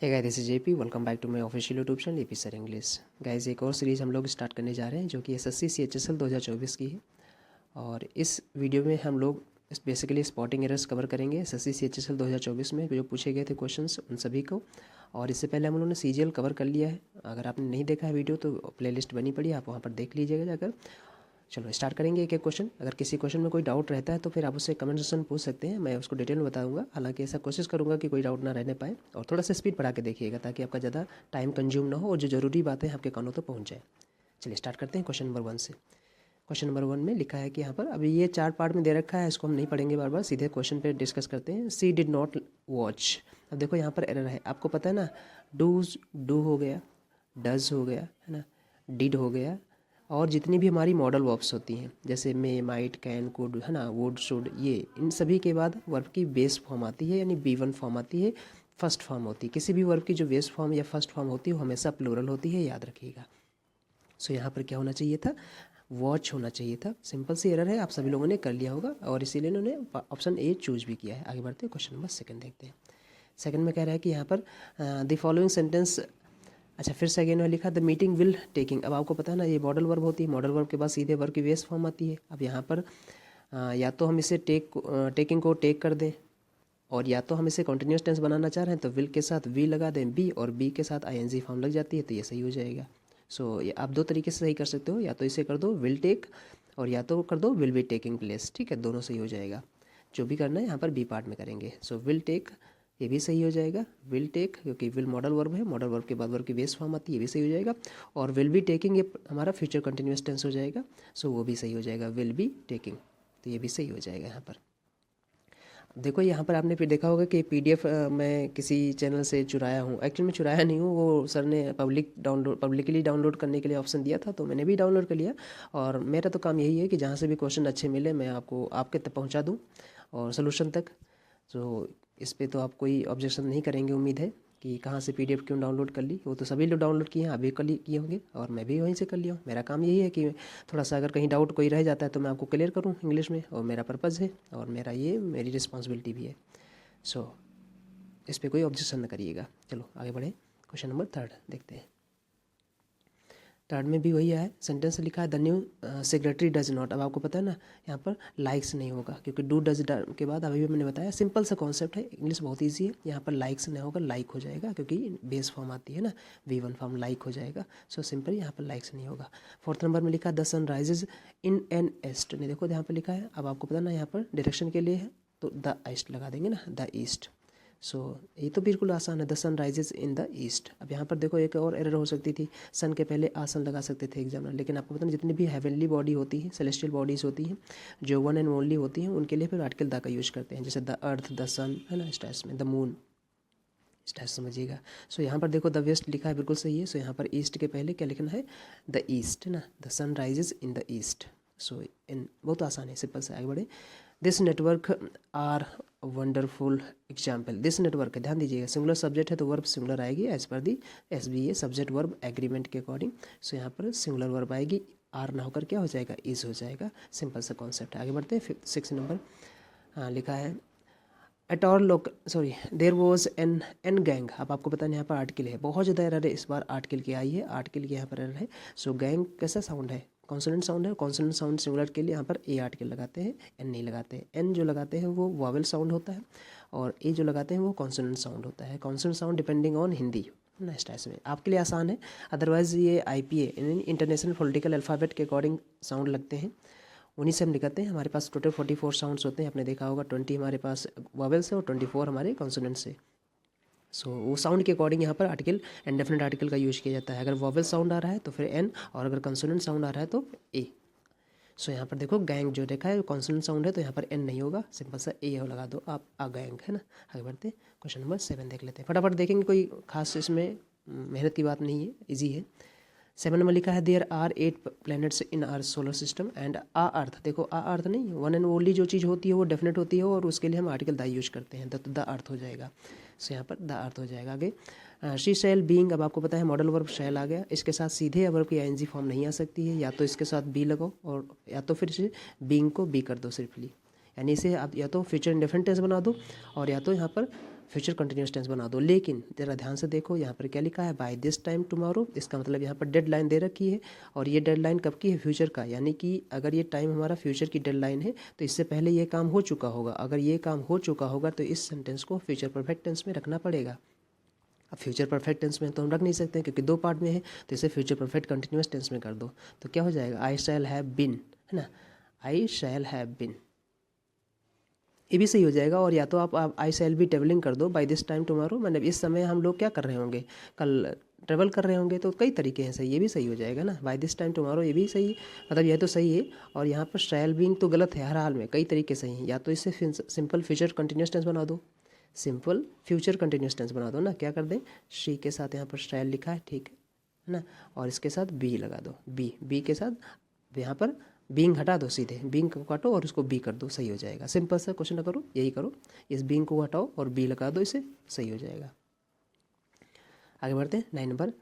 Hey guys, this is JP. Welcome back to my official YouTube channel AP sir English. Guys, एक और series हम लोग start करने जा रहे हैं जो कि एसएससी सीएचएसएल 2024 की है। और इस वीडियो में हम लोग बेसिकली स्पॉटिंग एरर्स कवर करेंगे एसएससी सीएचएसएल 2024 में जो पूछे गए थे क्वेश्चंस उन सभी को। और इससे पहले हम लोगों ने सीजीएल कवर कर लिया है। अगर आपने नहीं देखा है वीडियो तो प्लेलिस्ट बनी पड़ी है, आप वहाँ पर देख लीजिएगा जाकर। चलो स्टार्ट करेंगे एक एक क्वेश्चन। अगर किसी क्वेश्चन में कोई डाउट रहता है तो फिर आप उससे कमेंट सेक्शन पूछ सकते हैं, मैं उसको डिटेल में बताऊंगा। हालांकि ऐसा कोशिश करूंगा कि कोई डाउट ना रहने पाए। और थोड़ा सा स्पीड बढ़ा के देखिएगा ताकि आपका ज़्यादा टाइम कंज्यूम ना हो और जो ज़रूरी बातें आपके कानों तक पहुँच जाए। चलिए स्टार्ट करते हैं क्वेश्चन नंबर 1 से। क्वेश्चन नंबर 1 में लिखा है कि यहाँ पर अभी ये 4 पार्ट में दे रखा है, इसको हम नहीं पढ़ेंगे बार बार, सीधे क्वेश्चन पे डिस्कस करते हैं। सी डिड नॉट वॉच। अब देखो यहाँ पर एरर है, आपको पता है ना। डू हो गया, डज हो गया, है ना, डिड हो गया, और जितनी भी हमारी मॉडल वर्ब्स होती हैं जैसे मे, माइट, कैन, कुड, है ना, वुड, शुड, ये इन सभी के बाद वर्ब की बेस फॉर्म आती है, यानी B1 फॉर्म आती है, फर्स्ट फॉर्म होती है। किसी भी वर्ब की जो बेस फॉर्म या फर्स्ट फॉर्म होती है वो हमेशा प्लूरल होती है, याद रखिएगा। सो यहाँ पर क्या होना चाहिए था, वॉच होना चाहिए था। सिंपल सी एरर है, आप सभी लोगों ने कर लिया होगा और इसीलिए इन्होंने ऑप्शन ए चूज भी किया है। आगे बढ़ते हैं, क्वेश्चन नंबर 2 देखते हैं। सेकंड में कह रहा है कि यहाँ पर द फॉलोइंग सेंटेंस, अच्छा फिर सेकेंड में लिखा द मीटिंग विल टेकिंग। अब आपको पता है ना ये मॉडल वर्ब होती है, मॉडल वर्ब के बाद सीधे वर्ब की बेस फॉर्म आती है। अब यहाँ पर या तो हम इसे टेकिंग को टेक कर दें, और या तो हम इसे कॉन्टिन्यूस टेंस बनाना चाह रहे हैं तो विल के साथ वी लगा दें बी, और बी के साथ आईएनजी फॉर्म लग जाती है तो ये सही हो जाएगा। सो ये आप दो तरीके से सही कर सकते हो, या तो इसे कर दो विल टेक, और या तो कर दो विल बी टेकिंग प्लेस। ठीक है, दोनों सही हो जाएगा। जो भी करना है यहाँ पर बी पार्ट में करेंगे। सो विल टेक ये भी सही हो जाएगा, विल टेक, क्योंकि विल मॉडल वर्ब है, मॉडल वर्ब के बाद वर्ब की बेस फॉर्म आती है, ये भी सही हो जाएगा। और विल बी टेकिंग ये हमारा फ्यूचर कंटिन्यूस टेंस हो जाएगा, सो वो भी सही हो जाएगा, विल बी टेकिंग, तो ये भी सही हो जाएगा यहाँ पर। देखो यहाँ पर आपने फिर देखा होगा कि पीडीएफ मैं किसी चैनल से चुराया हूँ। एक्चुअली मैं चुराया नहीं हूँ, वो सर ने पब्लिकली डाउनलोड करने के लिए ऑप्शन दिया था तो मैंने भी डाउनलोड कर लिया। और मेरा तो काम यही है कि जहाँ से भी क्वेश्चन अच्छे मिले मैं आपको आपके तक पहुँचा दूँ और सोल्यूशन तक। तो इस पे तो आप कोई ऑब्जेक्शन नहीं करेंगे, उम्मीद है, कि कहाँ से पीडीएफ क्यों डाउनलोड कर ली। वो तो सभी लोग डाउनलोड किए हैं, आप भी किए होंगे और मैं भी वहीं से कर लिया हूँ। मेरा काम यही है कि थोड़ा सा अगर कहीं डाउट कोई रह जाता है तो मैं आपको क्लियर करूँ इंग्लिश में, और मेरा पर्पज़ है और मेरी रिस्पॉन्सिबिलिटी भी है। सो इस पर कोई ऑब्जेक्शन न करिएगा। चलो आगे बढ़े, क्वेश्चन नंबर 3 देखते हैं। थर्ड में भी वही है, सेंटेंस लिखा है the new secretary does not. अब आपको पता है ना यहाँ पर लाइक्स नहीं होगा, क्योंकि डू डज के बाद अभी भी मैंने बताया सिंपल सा कॉन्सेप्ट है, इंग्लिश बहुत ईजी है। यहाँ पर लाइक्स नहीं होगा, लाइक हो जाएगा, क्योंकि बेस फॉर्म आती है ना, V1 फॉर्म, लाइक हो जाएगा। सो सिंपल यहाँ पर लाइक्स नहीं होगा। फोर्थ नंबर में लिखा the sun rises in an east. नहीं देखो यहाँ पर लिखा है, अब आपको पता ना यहाँ पर डायरेक्शन के लिए है तो द ईस्ट लगा देंगे ना, द ईस्ट। सो ये तो बिल्कुल आसान है, the sun rises in the east. अब यहाँ पर देखो एक और एरर हो सकती थी, सन के पहले आसन लगा सकते थे एग्जामिनर, लेकिन आपको पता नहीं जितनी भी हेवनली बॉडी होती है, सेलेस्टियल बॉडीज होती हैं जो वन एंड ओनली होती हैं, उनके लिए फिर आर्टिकल द का यूज करते हैं, जैसे द अर्थ, द सन, है ना, स्टार्स में द मून, स्टार्स समझिएगा। सो यहाँ पर देखो द वेस्ट लिखा है, बिल्कुल सही है। सो यहाँ पर ईस्ट के पहले क्या लिखना है, द ईस्ट, है ना, the sun rises in the east. So इन बहुत आसान है, सिंपल से आगे बढ़े। This network are wonderful example. This network, ध्यान दीजिएगा, सिंगुलर सब्जेक्ट है तो वर्ब सिंगुलर आएगी एज पर दी SBA सब्जेक्ट वर्ब एग्रीमेंट के अकॉर्डिंग। सो यहाँ पर सिंगुलर वर्ब आएगी, आर ना होकर क्या हो जाएगा, इज हो जाएगा। सिंपल सा कॉन्सेप्ट है। आगे बढ़ते हैं, 6 नंबर। हाँ लिखा है एट और लोक sorry there was an gang. अब आपको पता नहीं यहाँ पर आर्टिकल है, बहुत ज़्यादा एरर है इस बार आर्टिकल की आई है, आर्टिकल की यहाँ पर एरर है। सो गैंग कैसा साउंड है, कॉन्सोनेंट साउंड है, कॉन्सोनेंट साउंड सिंगुलर के लिए यहाँ पर ए आर्टिकल लगाते हैं, एन नहीं लगाते हैं। एन जो लगाते हैं वो वॉवेल साउंड होता है, और ए जो लगाते हैं वो कॉन्सोनेंट साउंड होता है। Consonant sound depending on Hindi, next time में आपके लिए आसान है, अदरवाइज़ ये IPA इंटरनेशनल पॉलिटिकल अल्फ़ाबेट के अकॉर्डिंग साउंड लगते हैं, उन्हीं से हम निकलते हैं। हमारे पास टोटल 44 साउंड्स होते हैं, आपने देखा होगा 20 हमारे पास वॉवेल्स है और 24 हमारे कॉन्सोनेंट्स से। सो वो साउंड के अकॉर्डिंग यहाँ पर आर्टिकल इंडेफिनिट आर्टिकल का यूज किया जाता है। अगर वॉवेल साउंड आ रहा है तो फिर एन, और अगर कॉन्सोनेंट साउंड आ रहा है तो ए। सो यहाँ पर देखो गैंग जो देखा है कॉन्सोनेंट साउंड है तो यहाँ पर एन नहीं होगा, सिंपल सा ए लगा दो आप, आ गैंग, है ना। आगे बढ़ते हैं, क्वेश्चन नंबर 7 देख लेते हैं, फटाफट देखेंगे, कोई खास इसमें मेहनत की बात नहीं है, ईजी है। 7 नंबर लिखा है there are 8 planets in our solar system and a earth. देखो आ अर्थ नहीं, वन एंड ओनली जो चीज़ होती है वो डेफिनेट होती है और उसके लिए हम आर्टिकल द यूज करते हैं, द अर्थ हो जाएगा। सो यहाँ पर द अर्थ हो जाएगा। आगे शी शैल बीइंग, अब आपको पता है मॉडल वर्ब शैल आ गया, इसके साथ सीधे वर्ब की ING फॉर्म नहीं आ सकती है, या तो इसके साथ बी लगाओ और या तो फिर से बीइंग को बी कर दो सिर्फली, यानी इसे आप या तो फ्यूचर इंडेफिनिट टेंस बना दो, और या तो यहाँ पर फ्यूचर कंटिन्यूस टेंस बना दो। लेकिन ज़रा ध्यान से देखो यहाँ पर क्या लिखा है, बाय दिस टाइम टुमारो। इसका मतलब यहाँ पर डेडलाइन दे रखी है और ये डेडलाइन कब की है, फ्यूचर का। यानी कि अगर ये टाइम हमारा फ्यूचर की डेडलाइन है तो इससे पहले ये काम हो चुका होगा। अगर ये काम हो चुका होगा तो इस सेंटेंस को फ्यूचर परफेक्ट टेंस में रखना पड़ेगा। अब फ्यूचर परफेक्ट टेंस में तो हम रख नहीं सकते क्योंकि दो पार्ट में है, तो इसे फ्यूचर परफेक्ट कंटिन्यूस टेंस में कर दो। तो क्या हो जाएगा, आई शैल हैव बीन, है ना, आई शैल हैव बीन, ये भी सही हो जाएगा। और या तो आप आई शैल बी ट्रेवलिंग कर दो बाय दिस टाइम टुमारो, मतलब इस समय हम लोग क्या कर रहे होंगे, कल ट्रेवल कर रहे होंगे। तो कई तरीके हैं सही, ये भी सही हो जाएगा ना, बाय दिस टाइम टुमारो ये भी सही, मतलब यह तो सही है। और यहाँ पर शैल बीइंग तो गलत है, हर हाल में कई तरीके सही हैं। या तो इसे सिंपल फ्यूचर कंटिन्यूस टेंस बना दो, सिंपल फ्यूचर कंटिन्यूस टेंस बना दो ना, क्या कर दें, शी के साथ यहाँ पर शैल लिखा है, ठीक है ना, और इसके साथ बी लगा दो, बी के साथ यहाँ पर बीइंग हटा दो, सीधे बीइंग को काटो और उसको बी कर दो, सही हो जाएगा। सिंपल सा क्वेश्चन करो, यही करो, इस बीइंग को हटाओ और बी लगा दो, इसे सही हो जाएगा। आगे बढ़ते हैं 9 number,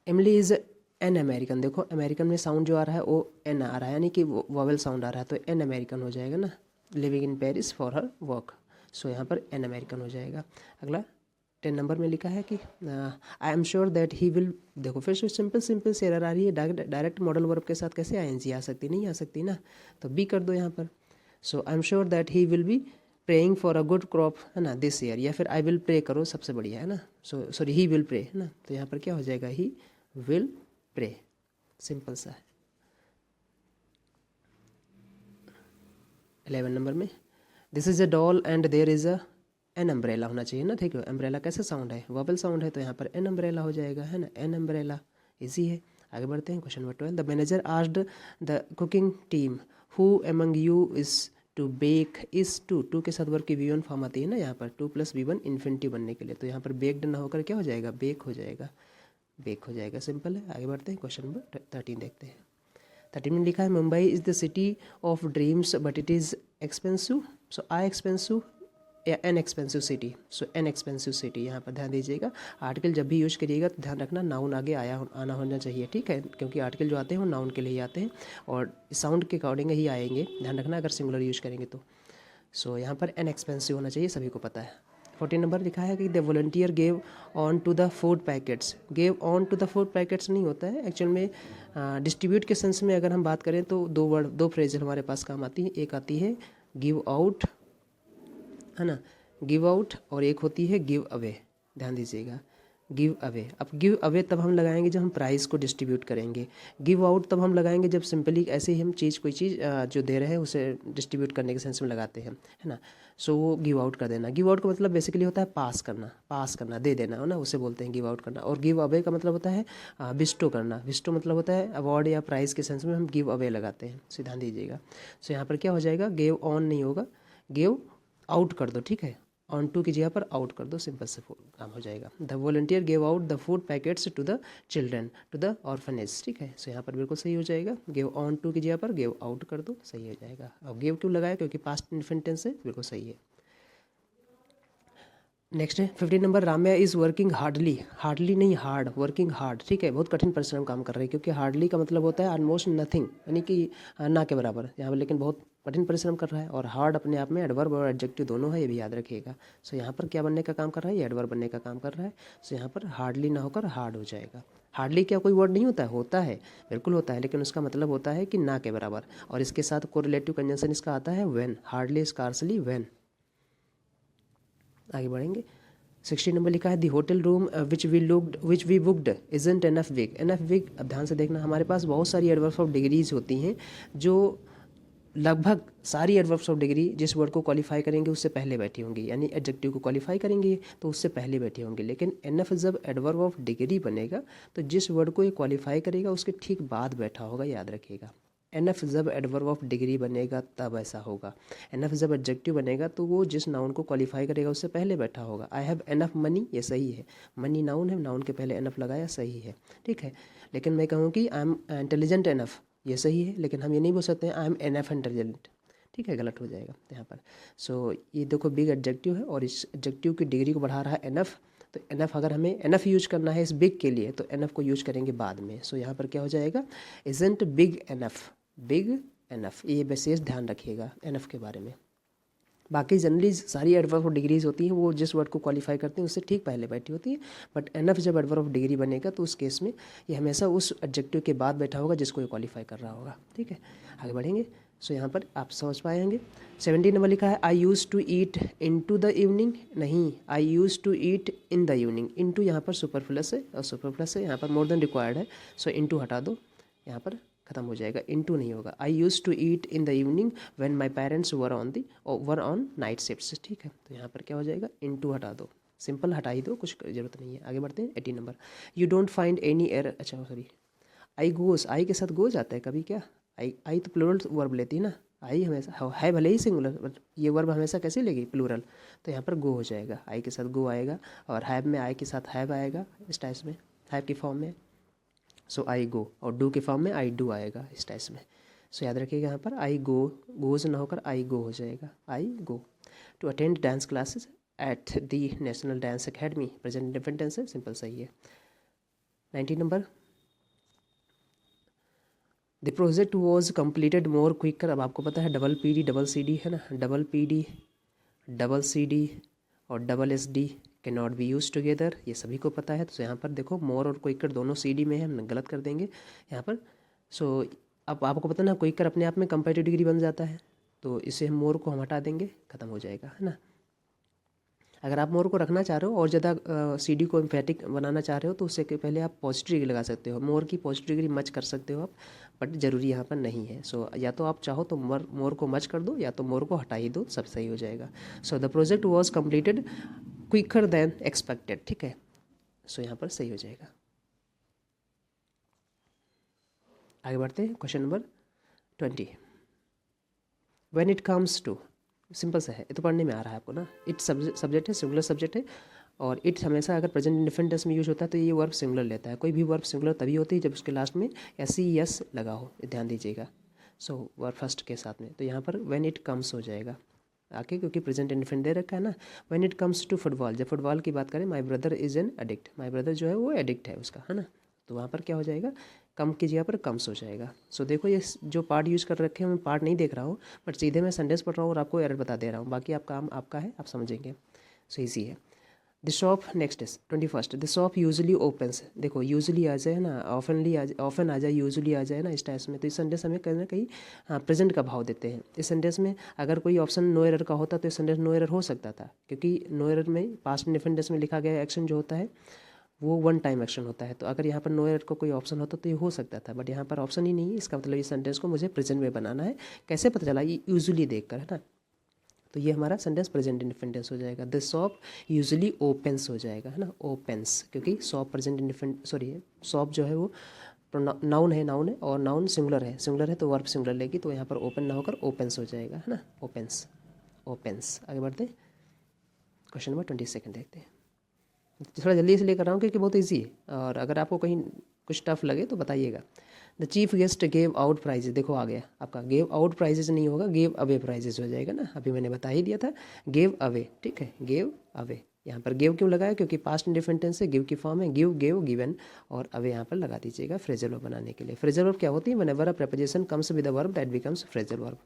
Emily is an American. देखो अमेरिकन में साउंड जो आ रहा है वो एन आ रहा है, यानी कि वोवेल साउंड आ रहा है, तो एन अमेरिकन हो जाएगा ना, living in Paris for her work, so यहाँ पर एन अमेरिकन हो जाएगा। अगला 10 नंबर में लिखा है कि आई am sure that he will, देखो फिर से सिंपल से एरर आ रही है, डायरेक्ट मॉडल वर्ब के साथ कैसे आईएनजी आ सकती, नहीं आ सकती ना, तो बी कर दो यहाँ पर। So I am sure that he will be praying for a good crop, है ना, दिस ईयर, या फिर आई विल प्रे करो, सबसे बढ़िया है ना, सॉरी ही विल प्रे, है ना, तो यहाँ पर क्या हो जाएगा, ही विल प्रे, सिंपल सा है। 11 नंबर में, this is a doll and there is a an umbrella होना चाहिए ना, ठीक है, अम्ब्रेला कैसे साउंड है, वोवेल साउंड है, तो यहाँ पर एन अम्ब्रेला हो जाएगा, है ना, एन अम्ब्रेला, इजी है। आगे बढ़ते हैं, question number 12, the manager asked the cooking team who among you is to bake, is to के साथ वर्ब की V1 फॉर्म आती है ना, यहाँ पर 2 + V1 इन्फिनिटिव बनने के लिए, तो यहाँ पर बेक्ड ना होकर क्या हो जाएगा, बेक हो जाएगा, बेक हो जाएगा, सिंपल है। आगे बढ़ते हैं, क्वेश्चन नंबर 13 देखते हैं। 13 में लिखा है, Mumbai is the city of dreams but it is expensive, so I expensive या an expensive city, so an expensive city, यहाँ पर ध्यान दीजिएगा। आर्टिकल जब भी यूज करिएगा तो ध्यान रखना नाउन आगे आना होना चाहिए, ठीक है, क्योंकि आर्टिकल जो आते हैं वो नाउन के लिए ही आते हैं और साउंड के अकॉर्डिंग ही आएंगे, ध्यान रखना अगर सिंगुलर यूज करेंगे तो। सो यहाँ पर एन एक्सपेंसिव होना चाहिए, सभी को पता है। 14 नंबर लिखा है कि the volunteer gave on to the food packets, gave on to the food packets नहीं होता है एक्चुअल में, डिस्ट्रीब्यूट के सेंस में अगर हम बात करें तो दो फ्रेज हमारे पास काम आती है, एक आती है गिव आउट, है ना, गिव आउट, और एक होती है गिव अवे, ध्यान दीजिएगा, गिव अवे। अब गिव अवे तब हम लगाएंगे जब हम प्राइस को डिस्ट्रीब्यूट करेंगे, गिव आउट तब हम लगाएंगे जब सिंपली ऐसे ही हम कोई चीज़ जो दे रहे हैं उसे डिस्ट्रीब्यूट करने के सेंस में लगाते हैं, है ना, सो वो गिव आउट कर देना। गिव आउट का मतलब बेसिकली होता है पास करना, दे देना, है ना, उसे बोलते हैं गिव आउट करना। और गिव अवे का मतलब होता है बिस्टो करना, बिस्टो मतलब होता है अवार्ड या प्राइज़ के सेंस में हम गिव अवे लगाते हैं, सो ध्यान दीजिएगा। सो यहाँ पर क्या हो जाएगा, गेव ऑन नहीं होगा, गेव आउट कर दो, ठीक है, ऑन टू की जगह पर आउट कर दो, सिंपल से काम हो जाएगा। The volunteer gave out the food packets to the children to the orphanage, ठीक है, सो यहाँ पर बिल्कुल सही हो जाएगा, गेव ऑन टू की जगह पर गेव आउट कर दो, सही हो जाएगा। अब गेव टू लगाया क्योंकि पास्ट इन्फिनिट टेंस है, बिल्कुल सही है। नेक्स्ट है 15 number, Ramya is working hardly नहीं हार्ड, वर्किंग हार्ड, ठीक है, बहुत कठिन परिश्रम काम कर रही है, क्योंकि हार्डली का मतलब होता है ऑलमोस्ट नथिंग, यानी कि ना के बराबर, यहाँ पर लेकिन बहुत कठिन परिश्रम कर रहा है। और हार्ड अपने आप में एडवर्ब और एडजेक्टिव दोनों है, ये भी याद रखिएगा। सो यहाँ पर क्या बनने का काम कर रहा है, ये एडवर्ब बनने का काम कर रहा है, सो यहाँ पर हार्डली ना होकर हार्ड हो जाएगा। हार्डली क्या कोई वर्ड नहीं होता है, होता है, बिल्कुल होता है, लेकिन उसका मतलब होता है कि ना के बराबर, और इसके साथ कोरिलेटिव कंजंक्शन इसका आता है व्हेन, हार्डली स्कार्सली व्हेन। आगे बढ़ेंगे, 16 नंबर लिखा है the hotel room which we booked isn't enough big. अब ध्यान से देखना, हमारे पास बहुत सारी एडवर्ब्स ऑफ डिग्रीज होती हैं, जो लगभग सारी एडवर्ब्स ऑफ डिग्री जिस वर्ड को क्वालिफाई करेंगे उससे पहले बैठी होंगी, यानी एडजेक्टिव को क्वालिफाई करेंगे तो उससे पहले बैठी होंगी। लेकिन एनफ जब एडवर्ब ऑफ डिग्री बनेगा तो जिस वर्ड को ये क्वालिफाई करेगा उसके ठीक बाद बैठा होगा, याद रखिएगा। एनफ जब एडवर्ब ऑफ डिग्री बनेगा तब ऐसा होगा, एनफ जब एडजेक्टिव बनेगा तो वो जिस नाउन को क्वालिफाई करेगा उससे पहले बैठा होगा। आई हैव एनफ मनी, ये सही है, मनी नाउन है, नाउन के पहले एनफ लगाया, सही है, ठीक है। लेकिन मैं कहूँ कि आई एम इंटेलिजेंट एनफ, ये सही है, लेकिन हम ये नहीं बोल सकते हैं आई एम एनफ इंटेलिजेंट, ठीक है, गलत हो जाएगा यहाँ पर। सो ये देखो बिग एडजेक्टिव है और इस एडजेक्टिव की डिग्री को बढ़ा रहा है एनफ, तो एनफ अगर हमें एनफ यूज करना है इस बिग के लिए तो एनफ को यूज करेंगे बाद में। सो यहाँ पर क्या हो जाएगा, isn't big enough, big enough, ये विशेष ध्यान रखिएगा एनफ के बारे में। बाकी जनरली सारी एडवर्ब ऑफ डिग्रीज होती हैं वो जिस वर्ड को क्वालिफाई करते हैं उससे ठीक पहले बैठी होती है, बट एनफ जब एडवर्ब ऑफ डिग्री बनेगा तो उस केस में ये हमेशा उस एडजेक्टिव के बाद बैठा होगा जिसको ये क्वालिफाई कर रहा होगा। ठीक है, आगे बढ़ेंगे। सो यहाँ पर आप समझ पाएंगे। 17 नंबर लिखा है I use to eat into the evening, नहीं I use to eat in the evening. Into यहाँ पर सुपरफ्लस है और सुपरफ्लस है यहाँ पर मोर देन रिक्वायर्ड है, सो इनटू हटा दो, यहाँ पर खत्म हो जाएगा, इनटू नहीं होगा। I use to eat in the evening when my parents were on night shifts. ठीक है, तो यहाँ पर क्या हो जाएगा, इनटू हटा दो, सिंपल हटा ही दो, कुछ ज़रूरत नहीं है। आगे बढ़ते हैं। 18 number, you don't find any error, अच्छा सॉरी, आई गोस, आई के साथ गोज आता है कभी क्या, आई तो प्लूरल वर्ब लेती है ना, आई हमेशा है भले ही सिंगुलर बट ये वर्ब हमेशा कैसे लेगी, प्लूरल, तो यहाँ पर गो हो जाएगा, आई के साथ गो आएगा, और हैव में आई के साथ हैव आएगा इस टाइप्स में, हैव की फॉर्म में, सो आई गो, और डू के फॉर्म में आई डू आएगा इस टाइप्स में। सो याद रखिएगा यहाँ पर आई गो, गोज ना होकर आई गो हो जाएगा, I go to attend dance classes at the national dance academy, present different tense है, सिंपल सही है। 19 number, the project was completed more quicker. अब आपको पता है double P D double C D है ना, double P D double C D और double S D can not be use together, ये सभी को पता है। तो यहाँ पर देखो मोर और क्विकर दोनों सी डी में है, हम गलत कर देंगे यहाँ पर। सो अब आपको पता ना क्विकर अपने आप में कंपैरेटिव डिग्री बन जाता है, तो इसे हम मोर को हम हटा देंगे, खत्म हो जाएगा है ना। अगर आप मोर को रखना चाह रहे हो और ज़्यादा सी डी को एम्फेटिक बनाना चाह रहे हो तो उससे पहले आप पॉजिटिव डिग्री लगा सकते हो, मोर की पॉजिटिव डिग्री मच कर सकते हो आप, बट ज़रूरी यहाँ पर नहीं है। सो या तो आप चाहो तो मोर को मच कर दो या तो मोर को हटा ही दो, सब सही हो जाएगा। So the project was completed quicker than expected. ठीक है, सो यहाँ पर सही हो जाएगा। आगे बढ़ते हैं, question number 20, when it comes to, simple सा है, ये तो पढ़ने में आ रहा है आपको ना, इट सब्जेक्ट है, सिंगुलर सब्जेक्ट है, और इट हमेशा अगर प्रेजेंट इंडेफिनिट टेंस में यूज होता है तो ये वर्ब सिंगुलर लेता है। कोई भी वर्ब सिंगुलर तभी होती है जब उसके लास्ट में एस ई एस लगा हो, ध्यान दीजिएगा। सो वर्ब फर्स्ट के साथ में, तो यहाँ पर व्हेन इट कम्स हो जाएगा आके, क्योंकि प्रेजेंट इंडेफिनिट दे रखा है ना। When it comes to football, जब फुटबॉल की बात करें, my brother is an addict, my brother जो है वो एडिक्ट है उसका, है ना, तो वहाँ पर क्या हो जाएगा, कम की जगह पर कम्स हो जाएगा। सो देखो ये जो पार्ट यूज़ कर रखे हैं मैं पार्ट नहीं देख रहा हूँ, बट सीधे मैं सेंटेंस पढ़ रहा हूँ और आपको एरर बता दे रहा हूँ, बाकी आप काम आपका है, आप समझेंगे। सो ईजी है। The shop, next is 21, the shop usually opens, देखो यूजली आ जाए ना, ऑफन आ जाए, यूजली आ जाए ना इस टाइप्स में, तो इस सेंटेंस हमें कहीं ना कहीं प्रेजेंट का भाव देते हैं। इस सेंटेंस में अगर कोई ऑप्शन नो एरर का होता तो इस सेंटेंस नो एरर हो सकता था, क्योंकि नो एरर में पास्ट इंडेफिनिट में लिखा गया एक्शन जो होता है वो वन टाइम एक्शन होता है, तो अगर यहाँ पर नो एरर का कोई ऑप्शन होता तो ये हो सकता था, बट यहाँ पर ऑप्शन ही नहीं है। इसका मतलब इस सेंटेंस को मुझे प्रेजेंट में बनाना है। कैसे पता चला, ये यूजुअली देखकर, है ना, तो ये हमारा सेंटेंस प्रेजेंट इंडेफिनिट हो जाएगा। द शॉप यूजुअली ओपन्स हो जाएगा, है ना, ओपन्स, क्योंकि shop present indefinite, sorry shop जो है वो नाउन है, नाउन है और नाउन सिंगुलर है, सिंगुलर है तो वर्ब सिंगुलर लेगी, तो यहाँ पर ओपन ना होकर ओपन्स हो जाएगा, है ना, ओपन्स, ओपन्स। आगे बढ़ते हैं, क्वेश्चन नंबर 22 देखते हैं। थोड़ा जल्दी से लेकर रहा हूँ क्योंकि बहुत ईजी है, और अगर आपको कहीं कुछ टफ लगे तो बताइएगा। The chief guest gave out prizes, देखो आ गया आपका, गेव आउट प्राइजेज नहीं होगा, गेव अवे प्राइजेज हो जाएगा ना, अभी मैंने बता ही दिया था, गेव अवे। ठीक है, गेव अवे, यहाँ पर गेव क्यों लगाया, क्योंकि पास्ट इंडेफिनिट टेंस से गिव की फॉर्म है, गिव, गेव, गिवन, और अवे यहाँ पर लगा दीजिएगा फ्रेजल वर्ब बनाने के लिए। फ्रेजल वर्ब क्या होती है, whenever a preposition comes with a verb that becomes phrasal verb.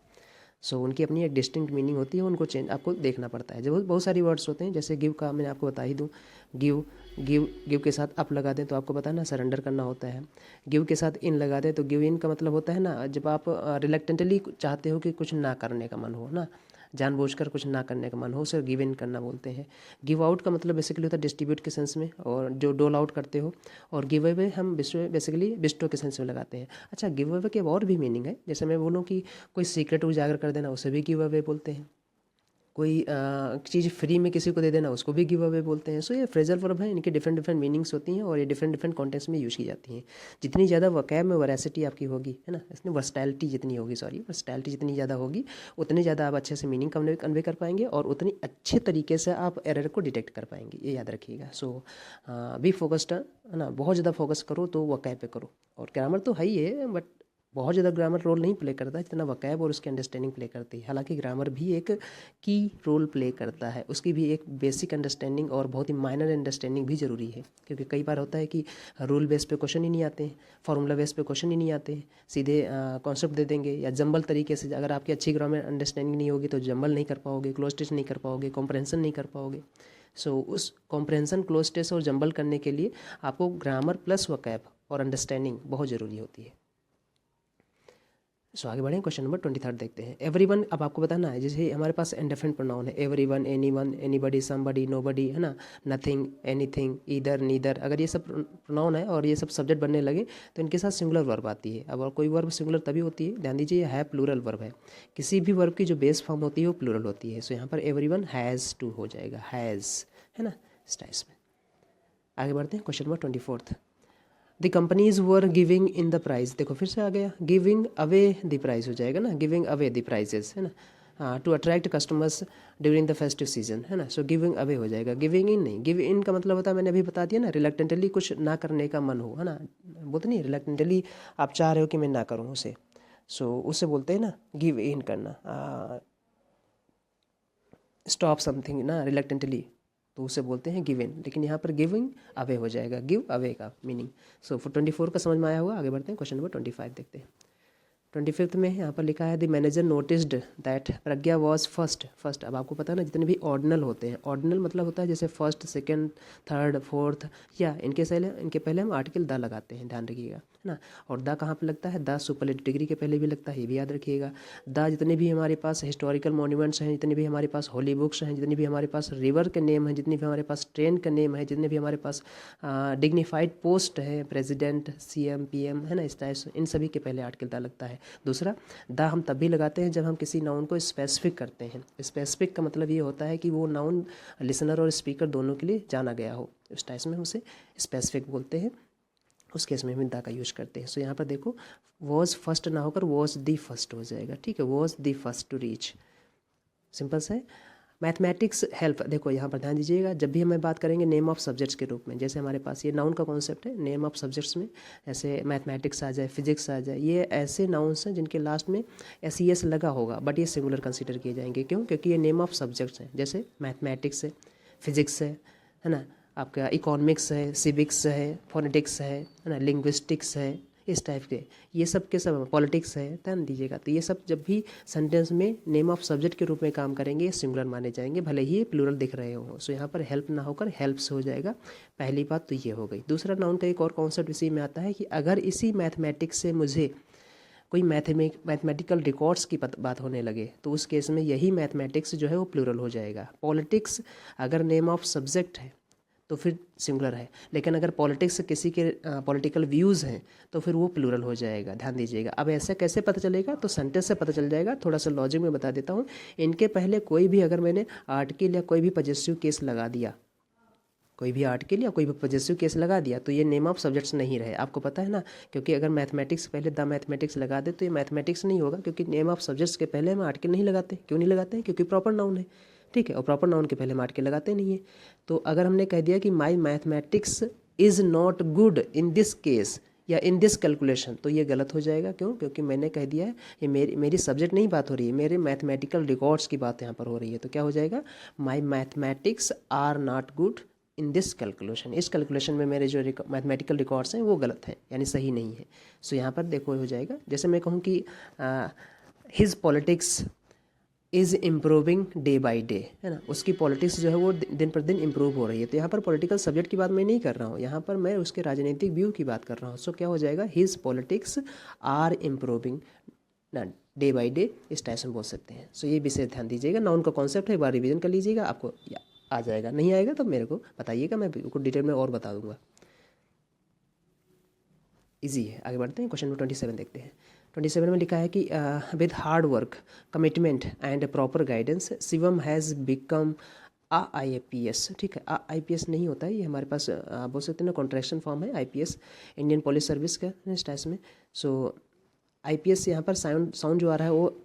So उनकी अपनी एक डिस्टिंक्ट मीनिंग होती है, उनको चेंज आपको देखना पड़ता है। जब बहुत सारी वर्ड्स होते हैं, जैसे गिव का मैंने आपको बता ही दूँ, गिव, गिव के साथ अप लगा दें तो आपको पता है ना सरेंडर करना होता है। गिव के साथ इन लगा दें तो गिव इन का मतलब होता है ना, जब आप रिलेक्टेंटली चाहते हो कि कुछ ना करने का मन हो ना, जानबूझकर कुछ ना करने का मन हो, उसे गिव इन करना बोलते हैं। गिव आउट का मतलब बेसिकली होता है डिस्ट्रीब्यूट के सेंस में, और जो डोल आउट करते हो, और गिव अवे हम बेसिकली बिस्टो के सेंस में लगाते हैं। अच्छा, गिव अवे के और भी मीनिंग है, जैसे मैं बोलूँ कि कोई सीक्रेट उजागर कर देना, उसे भी गिव अवे बोलते हैं। कोई चीज़ फ्री में किसी को दे देना, उसको भी गिव अवे बोलते हैं। सो ये फ्रेजल वर्ब है, इनकी डिफरेंट डिफरेंट मीनिंग्स होती हैं और ये डिफरेंट डिफरेंट कॉन्टेक्स्ट में यूज़ की जाती हैं। जितनी ज़्यादा वकैब में वैरासिटी आपकी होगी, है ना, इसमें वर्सटैलिटी जितनी होगी, वर्सटैलिटी जितनी ज़्यादा होगी, उतनी ज़्यादा आप अच्छे से मीनिंग कन्वे कर पाएंगे और उतनी अच्छे तरीके से आप एरर को डिटेक्ट कर पाएंगे, ये याद रखिएगा। सो बी फोकस्ड, है ना, बहुत ज़्यादा फोकस करो तो वकैब पे करो, और ग्रामर तो है ही है, बट बहुत ज़्यादा ग्रामर रोल नहीं प्ले करता है जितना वकैब और उसकी अंडरस्टैंडिंग प्ले करती है। हालांकि ग्रामर भी एक की रोल प्ले करता है, उसकी भी एक बेसिक अंडरस्टैंडिंग और बहुत ही माइनर अंडरस्टैंडिंग भी ज़रूरी है, क्योंकि कई बार होता है कि रूल बेस पे क्वेश्चन ही नहीं आते हैं, फार्मूला बेस पे क्वेश्चन ही नहीं आते हैं, सीधे कॉन्सेप्ट दे देंगे या जंबल तरीके से। अगर आपकी अच्छी ग्रामर अंडरस्टैंडिंग नहीं होगी तो जंबल नहीं कर पाओगे, क्लोज टेस्ट नहीं कर पाओगे, कॉम्प्रहेंसन नहीं कर पाओगे। सो उस कॉम्प्रहेंसन, क्लोज टेस्ट और जंबल करने के लिए आपको ग्रामर प्लस वकैब और अंडरस्टैंडिंग बहुत ज़रूरी होती है। सो आगे बढ़ें, क्वेश्चन नंबर 23 देखते हैं। एवरीवन, अब आपको बताना है, जैसे हमारे पास इंडेफिनिट प्रोनाउन है, everyone, anyone, anybody, somebody, nobody, है ना, नथिंग, एनीथिंग, ईदर, नीदर। अगर ये सब प्रोनाउन है और ये सब सब्जेक्ट बनने लगे तो इनके साथ सिंगुलर वर्ब आती है। अब और कोई वर्ब सिंगुलर तभी होती है, ध्यान दीजिए, है प्लूरल वर्ब है। किसी भी वर्ब की जो बेस फॉर्म होती है वो प्लूरल होती है। सो यहाँ पर एवरीवन हैज़ टू हो जाएगा, हैज़, है ना, इस टाइप में। आगे बढ़ते हैं, question number 24। The companies were giving in the prize, देखो फिर से आ गया, गिविंग अवे द प्राइज हो जाएगा ना, गिविंग अवे द प्राइजेस, है ना, हाँ, to attract customers during the festive season, है ना। सो गिविंग अवे हो जाएगा, गिविंग इन नहीं। गिव इन का मतलब होता है, मैंने अभी बता दिया ना, रिलक्टेंटली कुछ ना करने का मन हो, है ना, बोलते नहीं, रिलक्टेंटली आप चाह रहे हो कि मैं ना करूँ उसे, सो उससे बोलते हैं ना गिव इन करना, स्टॉप समथिंग ना रिलक्टेंटली, तो उसे बोलते हैं गिव इन। लेकिन यहाँ पर गिविंग अवे हो जाएगा, गिव अवे का मीनिंग। सो 24 का समझ में आया होगा। आगे बढ़ते हैं, क्वेश्चन नंबर 25 देखते हैं। 25 में यहाँ पर लिखा है, the manager noticed that Pragya was first. अब आपको पता है ना, जितने भी ऑर्डिनल होते हैं, ऑर्डिनल मतलब होता है जैसे फर्स्ट, सेकंड, थर्ड, फोर्थ, या इनके पहले हम आर्टिकल द लगाते हैं, ध्यान रखिएगा, है ना। और द कहाँ पे लगता है, द सुपरलेटिव डिग्री के पहले भी लगता है, ये भी याद रखिएगा। द जितने भी हमारे पास हिस्टोरिकल मॉन्यूमेंट्स हैं, जितने भी हमारे पास होली बुक्स हैं, जितने भी हमारे पास रिवर के नेम हैं, जितने भी हमारे पास ट्रेन का नेम है, जितने भी हमारे पास डिग्निफाइड पोस्ट है, प्रेसिडेंट, CM, PM, है ना, इस टाइप से, इन सभी के पहले आर्टिकल द लगता है। दूसरा, द हम तब भी लगाते हैं जब हम किसी नाउन को स्पेसिफिक करते हैं। स्पेसिफिक का मतलब ये होता है कि वो नाउन लिसनर और स्पीकर दोनों के लिए जाना गया हो, उस टाइप में हम उसे स्पेसिफिक बोलते हैं, उस केस में हम द का यूज़ करते हैं। सो यहाँ पर देखो, वॉज फर्स्ट ना होकर वॉज दी फर्स्ट हो जाएगा, ठीक है, was the first to reach, simple सा है। मैथमेटिक्स हेल्प, देखो यहाँ पर ध्यान दीजिएगा, जब भी हमें बात करेंगे नेम ऑफ सब्जेक्ट्स के रूप में, जैसे हमारे पास ये नाउन का कॉन्सेप्ट है, नेम ऑफ सब्जेक्ट्स में ऐसे मैथमेटिक्स आ जाए, फिजिक्स आ जाए, ये ऐसे नाउन्स हैं जिनके लास्ट में SES लगा होगा, बट ये सिंगुलर कंसीडर किए जाएंगे। क्यों? क्योंकि ये नेम ऑफ सब्जेक्ट्स हैं, जैसे मैथमेटिक्स है, फिजिक्स है ना, आपका इकोनॉमिक्स है, सिविक्स है, फोनेटिक्स है ना, लिंग्विस्टिक्स है, इस टाइप के, ये सब के सब, पॉलिटिक्स है, ध्यान दीजिएगा। तो ये सब जब भी सेंटेंस में नेम ऑफ सब्जेक्ट के रूप में काम करेंगे, सिंगुलर माने जाएंगे, भले ही ये प्लूरल दिख रहे हो। सो यहाँ पर हेल्प ना होकर हेल्प्स हो जाएगा, पहली बात तो ये हो गई। दूसरा, नाउन का एक और कॉन्सेप्ट इसी में आता है कि अगर इसी मैथमेटिक्स से मुझे कोई मैथमेटिकल रिकॉर्ड्स की बात होने लगे, तो उस केस में यही मैथमेटिक्स जो है वो प्लूरल हो जाएगा। पॉलिटिक्स अगर नेम ऑफ सब्जेक्ट है तो फिर सिंगुलर है, लेकिन अगर पॉलिटिक्स किसी के पॉलिटिकल व्यूज़ हैं तो फिर वो प्लूरल हो जाएगा, ध्यान दीजिएगा। अब ऐसा कैसे पता चलेगा? तो सेंटेंस से पता चल जाएगा। थोड़ा सा लॉजिक में बता देता हूँ। इनके पहले कोई भी अगर मैंने आर्टिकल या कोई भी पजेसिव केस लगा दिया, कोई भी आर्टिकल या कोई भी पजेसिव केस लगा दिया, तो ये नेम ऑफ सब्जेक्ट्स नहीं रहे, आपको पता है ना। क्योंकि अगर मैथमेटिक्स पहले द मैथमेटिक्स लगा दे तो ये मैथमेटिक्स नहीं होगा, क्योंकि नेम ऑफ सब्जेक्ट्स के पहले हम आर्टिकल नहीं लगाते। क्यों नहीं लगाते हैं? क्योंकि प्रॉपर नाउन है, ठीक है, और प्रॉपर नाउन के पहले हम आर्टिकल लगाते नहीं है। तो अगर हमने कह दिया कि my mathematics is not good in this case या इन दिस कैलकुलेशन, तो ये गलत हो जाएगा। क्यों? क्योंकि मैंने कह दिया है ये मेरी सब्जेक्ट नहीं बात हो रही है, मेरे मैथमेटिकल रिकॉर्ड्स की बात यहाँ पर हो रही है। तो क्या हो जाएगा? My mathematics are not good in this calculation, इस कैलकुलेशन में मेरे जो मैथमेटिकल रिकॉर्ड्स हैं वो गलत हैं, यानी सही नहीं है। सो यहाँ पर देखो हो जाएगा, जैसे मैं कहूँ कि his politics is improving day by day, है ना, उसकी पॉलिटिक्स जो है वो दिन पर दिन इम्प्रूव हो रही है। तो यहाँ पर पॉलिटिकल सब्जेक्ट की बात मैं नहीं कर रहा हूँ, यहाँ पर मैं उसके राजनीतिक व्यू की बात कर रहा हूँ। सो क्या हो जाएगा? हिज पॉलिटिक्स आर इम्प्रूविंग ना डे बाई डे, इस टाइप से बोल सकते हैं। सो ये विशेष ध्यान दीजिएगा। नाउन का कॉन्सेप्ट है, एक बार रिविजन कर लीजिएगा, आपको आ जाएगा। नहीं आएगा तो मेरे को बताइएगा, मैं बिल्कुल डिटेल में और बता दूंगा। इजी है। आगे बढ़ते हैं, क्वेश्चन नंबर 27 देखते हैं। 27 में लिखा है कि with hard work, commitment and proper guidance Shivam has become IPS, ठीक है। IPS नहीं होता है, ये हमारे पास बोल सकते हैं ना, कॉन्ट्रैक्शन फॉर्म है IPS, इंडियन पुलिस सर्विस का इस टाइप में। सो IPS यहाँ पर साउंड जो आ रहा है वो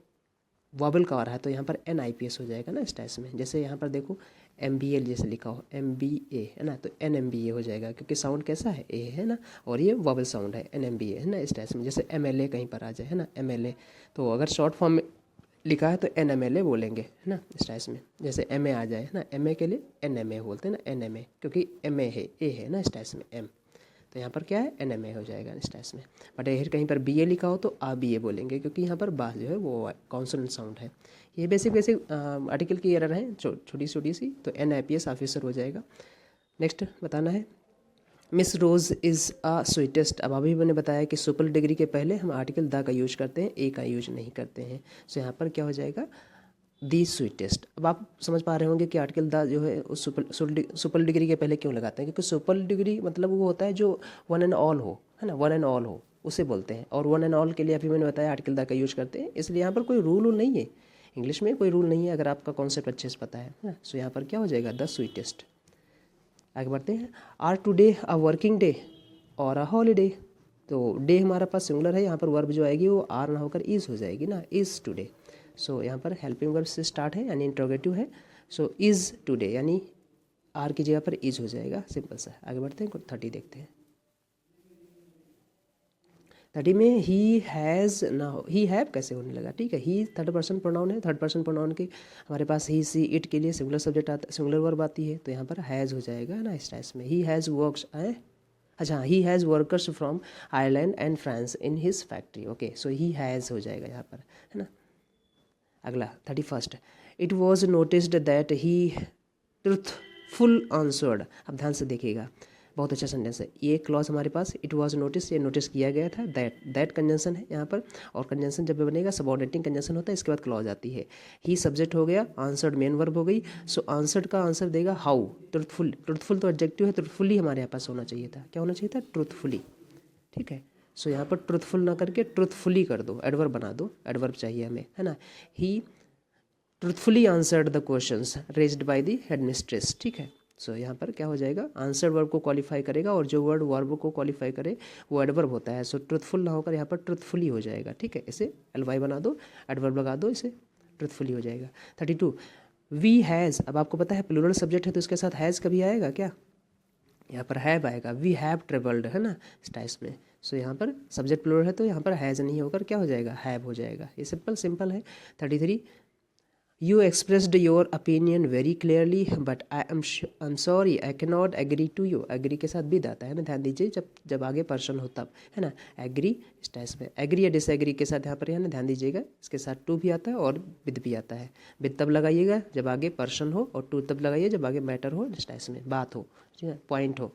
वॉबल का आ रहा है, तो यहाँ पर NIPS हो जाएगा ना इस टाइप में। जैसे यहाँ पर देखो MBA जैसे लिखा हो, MBA है ना, तो NMBA हो जाएगा, क्योंकि साउंड कैसा है, ए है ना, और ये वॉवल साउंड है, NMBA है ना इस टाइप में। जैसे MLA कहीं पर आ जाए है ना, MLA, तो अगर शॉर्ट फॉर्म में लिखा है तो NMLA बोलेंगे है ना इस टाइप में। जैसे MA आ जाए है ना, MA के लिए NMA बोलते हैं ना, NMA, क्योंकि MA है, ए है ना इस टाइप में, M, तो यहाँ पर क्या है, NMA हो जाएगा इस टाइप में। बट अगर कहीं पर BA लिखा हो तो ABA बोलेंगे, क्योंकि यहाँ पर बा जो है वो कॉन्सोनेंट साउंड है। ये बेसिक बेसिक आर्टिकल की एरर है, छोटी छोटी सी, तो NIPS ऑफिसर हो जाएगा। नेक्स्ट बताना है, miss Rose is a sweetest. अब अभी मैंने बताया कि सुपर डिग्री के पहले हम आर्टिकल द का यूज करते हैं, ए का यूज नहीं करते हैं। सो यहाँ पर क्या हो जाएगा, दी स्वीटेस्ट। अब आप समझ पा रहे होंगे कि आर्टिकल द जो है उस सुपर डिग्री के पहले क्यों लगाते हैं, क्योंकि सुपर डिग्री मतलब वो होता है जो वन एंड ऑल हो, है ना, वन एंड ऑल हो उसे बोलते हैं। और वन एंड ऑल के लिए अभी मैंने बताया आर्टिकल द का यूज करते हैं, इसलिए यहाँ पर कोई रूल नहीं है, इंग्लिश में कोई रूल नहीं है, अगर आपका कॉन्सेप्ट अच्छे से पता है ना। सो यहाँ पर क्या हो जाएगा, द स्वीटेस्ट। आगे बढ़ते हैं, are today a working day और अ हॉलीडे। तो डे हमारा पास सिंगुलर है, यहाँ पर वर्ब जो आएगी वो आर ना होकर इज़ हो जाएगी ना, इज़ टुडे। सो यहाँ पर हेल्पिंग वर्ब से स्टार्ट है, यानी इंट्रोगेटिव है। सो इज़ टुडे यानी आर की जगह पर इज़ हो जाएगा, सिंपल सा। आगे बढ़ते हैं, 30 देखते हैं। 30 में ही हैज़ ना हो, ही हैव कैसे होने लगा, ठीक है, ही थर्ड पर्सन प्रोनाउन है, थर्ड पर्सन प्रोनाउन के हमारे पास ही सी इट के लिए सिंगुलर सब्जेक्ट आता, सिंगुलर वर्ब आती है, तो यहाँ पर हैज़ हो जाएगा ना इस टाइप में। ही हैज़ वर्क्स, अच्छा, he has workers from Ireland and France in his factory. Okay, so he has हो जाएगा यहाँ पर, है ना। अगला 31, it was noticed that he truthful answered. अब ध्यान से देखिएगा, बहुत अच्छा सेंटेंस है ये। क्लॉज हमारे पास इट वाज नोटिस, ये नोटिस किया गया था, दैट कंजंक्शन है यहाँ पर, और कंजंक्शन जब बनेगा सबऑर्डिनेटिंग कंजंक्शन होता है, इसके बाद क्लॉज आती है। ही सब्जेक्ट हो गया, आंसर्ड मेन वर्ब हो गई। सो आंसर्ड का आंसर देगा हाउ, ट्रुथफुल। ट्रुथफुल तो एडजेक्टिव है, ट्रुथफुली हमारे यहाँ पास होना चाहिए था, क्या होना चाहिए था, ट्रुथफुली, ठीक है। सो यहाँ पर ट्रुथफुल ना करके ट्रुथफुली कर दो, एडवर्ब बना दो, एडवर्ब चाहिए हमें, है ना। He truthfully answered the questions raised by the headmistress, ठीक है। सो यहाँ पर क्या हो जाएगा, आंसर वर्ब को क्वालिफाई करेगा, और जो वर्ड वर्ब को क्वालिफाई करे वो एडवर्ब होता है। सो ट्रुथफुल ना होकर यहाँ पर ट्रुथफुली हो जाएगा, ठीक है। इसे LY बना दो, एडवर्ब लगा दो, इसे ट्रुथफुली हो जाएगा। 32, वी हैज़। अब आपको पता है प्लूरल सब्जेक्ट है तो इसके साथ हैज़ कभी आएगा क्या, यहाँ पर हैव आएगा, वी हैव ट्रेवल्ड, है ना स्टाइल्स में। सो यहाँ पर सब्जेक्ट प्लूरल है तो यहाँ पर हैज़ नहीं होकर क्या हो जाएगा, हैव हो जाएगा। ये सिंपल है। 33, You expressed your opinion very clearly, but I'm sorry, I cannot agree to you. Agree के साथ विद आता है ना, ध्यान दीजिए, जब आगे पर्सन हो तब, है ना। एग्री इस टाइप में, एग्री या डिसएग्री के साथ यहाँ पर है ना, ध्यान दीजिएगा, इसके साथ टू भी आता है और विद भी आता है। विद तब लगाइएगा जब आगे पर्सन हो, और टू तब लगाइए जब आगे मैटर हो, इस टाइप में बात हो, ठीक है, पॉइंट हो।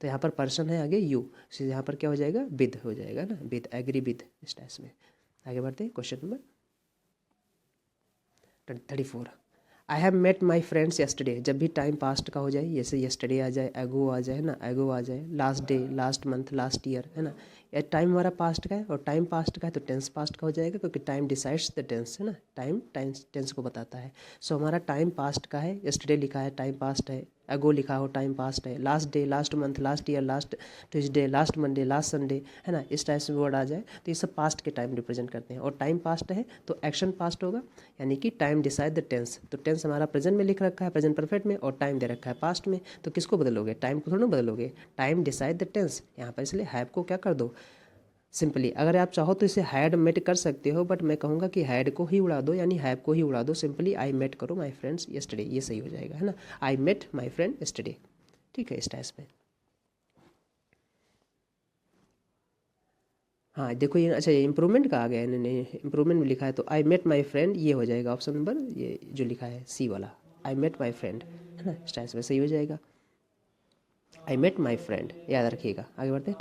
तो यहाँ पर पर्सन है आगे यू, यहाँ पर क्या हो जाएगा, विद हो जाएगा ना, विद, एग्री विद, इस टाइप में। आगे बढ़ते हैं, question number 34, I have met my friends yesterday. जब भी टाइम पास्ट का हो जाए, जैसे यस्टरडे आ जाए, एगो आ जाए ना, एगो आ जाए, last day, last month, last year, है ना, या टाइम हमारा पास्ट का है और टाइम पास्ट का है तो टेंस पास्ट का हो जाएगा, क्योंकि टाइम डिसाइड्स द टेंस, है ना, टाइम टेंस को बताता है। सो हमारा टाइम पास्ट का है, यस्टरडे लिखा है टाइम पास्ट है, एगो लिखा हो टाइम पास्ट है, last day, last month, last year, last Tuesday, last Monday, last Sunday, है ना, इस टाइप से वर्ड आ जाए तो ये सब पास्ट के टाइम रिप्रेजेंट करते हैं। और टाइम पास्ट है तो एक्शन पास्ट होगा, यानी कि टाइम डिसाइड द टेंस। तो टेंस हमारा प्रेजेंट में लिख रखा है, प्रेजेंट परफेक्ट में, और टाइम दे रखा है पास्ट में, तो किसको बदलोगे, टाइम को थोड़ा ना बदलोगे, टाइम डिसाइड द टेंस यहाँ पर, इसलिए हैव को क्या कर दो, सिंपली। अगर आप चाहो तो इसे हैड मेट कर सकते हो, बट मैं कहूँगा कि हैड को ही उड़ा दो, यानी हैव को ही उड़ा दो, सिंपली आई मेट करो माई फ्रेंड्स यस्टरडे, ये सही हो जाएगा, है ना, I met my friend yesterday, ठीक है, इस टाइप में। हाँ देखो ये, अच्छा ये इंप्रूवमेंट का आ गया है, नहीं इंप्रूवमेंट में लिखा है, तो आई मेट माई फ्रेंड ये हो जाएगा ऑप्शन नंबर, ये जो लिखा है सी वाला, आई मेट माई फ्रेंड, है ना, इस टाइप में सही हो जाएगा, आई मेट माई फ्रेंड, याद रखिएगा। आगे बढ़ते हैं,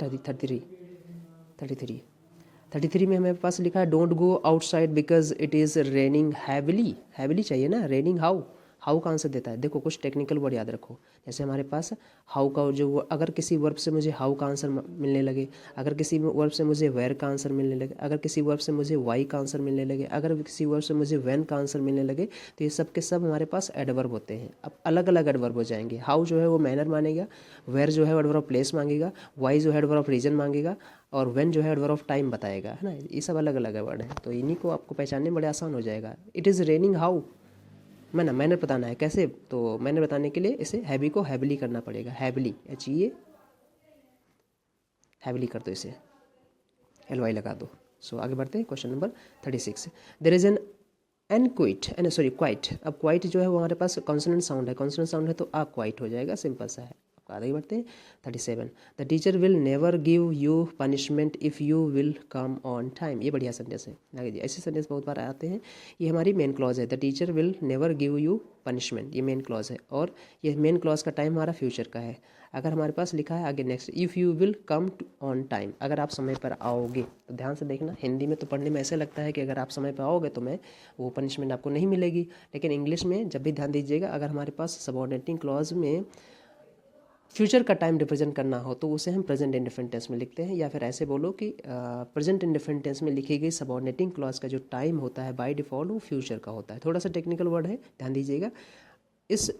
33 में हमारे पास लिखा है don't go outside because it is raining heavily, heavily चाहिए ना, रेनिंग हाउ, हाउ का आंसर देता है। देखो कुछ टेक्निकल वर्ड याद रखो, जैसे हमारे पास हाउ का जो, अगर किसी वर्ब से मुझे हाउ का आंसर मिलने लगे, अगर किसी वर्ब से मुझे वेयर का आंसर मिलने लगे, अगर किसी वर्ब से मुझे वाई का आंसर मिलने लगे, अगर किसी वर्ब से मुझे व्हेन का आंसर मिलने लगे, तो ये सब के सब हमारे पास एडवर्ब होते हैं। अब अलग अलग एडवर्ब हो जाएंगे, हाउ जो है वो मैनर मानेगा, वेयर जो है एडवर्ब ऑफ प्लेस मांगेगा, वाई जो है एडवर्ब ऑफ रीजन मांगेगा, और व्हेन जो है एडवर्ब ऑफ टाइम बताएगा, है ना। ये सब अलग अलग वर्ड है, तो इन्हीं को आपको पहचानने में बड़े आसान हो जाएगा। It is raining how manner बताना है कैसे, तो मैनर बताने के लिए इसे हैवी को हैवली करना पड़ेगा, हैवली HEA हैवली कर दो, इसे LY लगा दो। सो आगे बढ़ते हैं question number 36। There is an quite. अब क्वाइट जो है वो हमारे पास कॉन्सोनेंट साउंड है, कॉन्सोनेंट साउंड है तो आ क्वाइट हो जाएगा, सिंपल सा है। आगे ही बढ़ते हैं 37। The teacher will never give you punishment if you will come on time. ये बढ़िया सेंटेंस है, आगे जी ऐसे सेंटेंस बहुत बार आते हैं। ये हमारी मेन क्लॉज है, the teacher will never give you punishment, ये मेन क्लॉज है और ये मेन क्लॉज का टाइम हमारा फ्यूचर का है। अगर हमारे पास लिखा है आगे next, if you will come on time, अगर आप समय पर आओगे, तो ध्यान से देखना, हिंदी में तो पढ़ने में ऐसे लगता है कि अगर आप समय पर आओगे तो मैं वो पनिशमेंट आपको नहीं मिलेगी, लेकिन इंग्लिश में जब भी ध्यान दीजिएगा, अगर हमारे पास सबऑर्डिनेटिंग क्लॉज में फ्यूचर का टाइम रिप्रेजेंट करना हो तो उसे हम प्रेजेंट इंडिफरेंट टेंस में लिखते हैं, या फिर ऐसे बोलो कि प्रेजेंट इंडिफरेंट टेंस में लिखी गई सबऑर्डिनेटिंग क्लॉज का जो टाइम होता है बाय डिफ़ॉल्ट वो फ्यूचर का होता है। थोड़ा सा टेक्निकल वर्ड है, ध्यान दीजिएगा। इस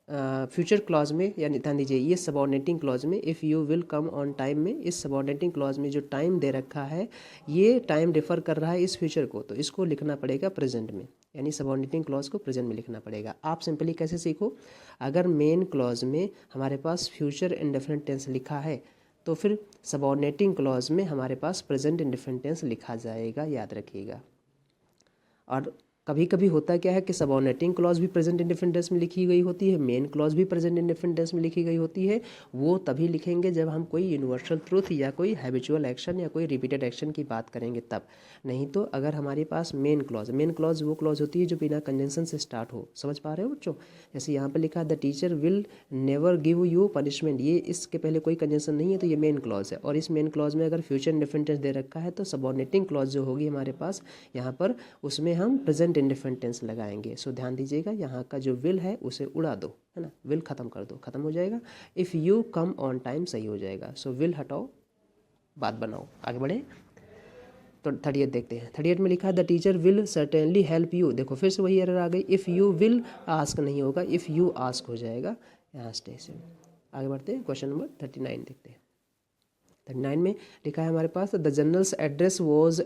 फ्यूचर क्लॉज में, यानी ध्यान दीजिए, ये सबऑर्डिनेटिंग क्लॉज में if you will come on time में, इस सबऑर्डिनेटिंग क्लॉज में जो टाइम दे रखा है ये टाइम डिफर कर रहा है इस फ्यूचर को, तो इसको लिखना पड़ेगा प्रेजेंट में, यानी सबऑर्डिनेटिंग क्लॉज को प्रेजेंट में लिखना पड़ेगा। आप सिंपली कैसे सीखो, अगर मेन क्लॉज में हमारे पास फ्यूचर इंडेफिनिट टेंस लिखा है तो फिर सबऑर्डिनेटिंग क्लॉज में हमारे पास प्रेजेंट इंडेफिनिट टेंस लिखा जाएगा, याद रखिएगा। और कभी कभी होता क्या है कि सबऑर्डिनेटिंग क्लॉज भी प्रेजेंट इंडेफिनिट टेंस में लिखी गई होती है, मेन क्लॉज भी प्रेजेंट इंडेफिनिट टेंस में लिखी गई होती है। वो तभी लिखेंगे जब हम कोई यूनिवर्सल ट्रूथ या कोई हैबिचुअल एक्शन या कोई रिपीटेड एक्शन की बात करेंगे तब, नहीं तो अगर हमारे पास मेन क्लॉज वो क्लॉज होती है जो बिना कंजंक्शन से स्टार्ट हो। समझ पा रहे हो बच्चों? जैसे यहाँ पर लिखा है the teacher will never give you punishment, ये इसके पहले कोई कंजंक्शन नहीं है तो ये मेन क्लॉज है, और इस मेन क्लॉज में अगर फ्यूचर इंडेफिनिट टेंस दे रखा है तो सबऑर्डिनेटिंग क्लॉज जो होगी हमारे पास यहाँ पर, उसमें हम प्रेजेंट इंडेफिनिट टेंस लगाएंगे। सो ध्यान दीजिएगा, यहाँ का जो विल है उसे उड़ा दो, है ना, विल खत्म कर दो, खत्म हो जाएगा। If you come on time सही हो जाएगा। सो विल हटाओ, बात बनाओ, आगे बढ़े। तो 38 देखते हैं। 38 में लिखा है the teacher will certainly help you. देखो फिर से वही एरर आ गई, इफ़ यू विल आस्क नहीं होगा, इफ़ यू आस्क हो जाएगा, यहाँ स्टेशन। आगे बढ़ते हैं, क्वेश्चन नंबर 39 देखते हैं। 39 में लिखा है हमारे पास the generals address was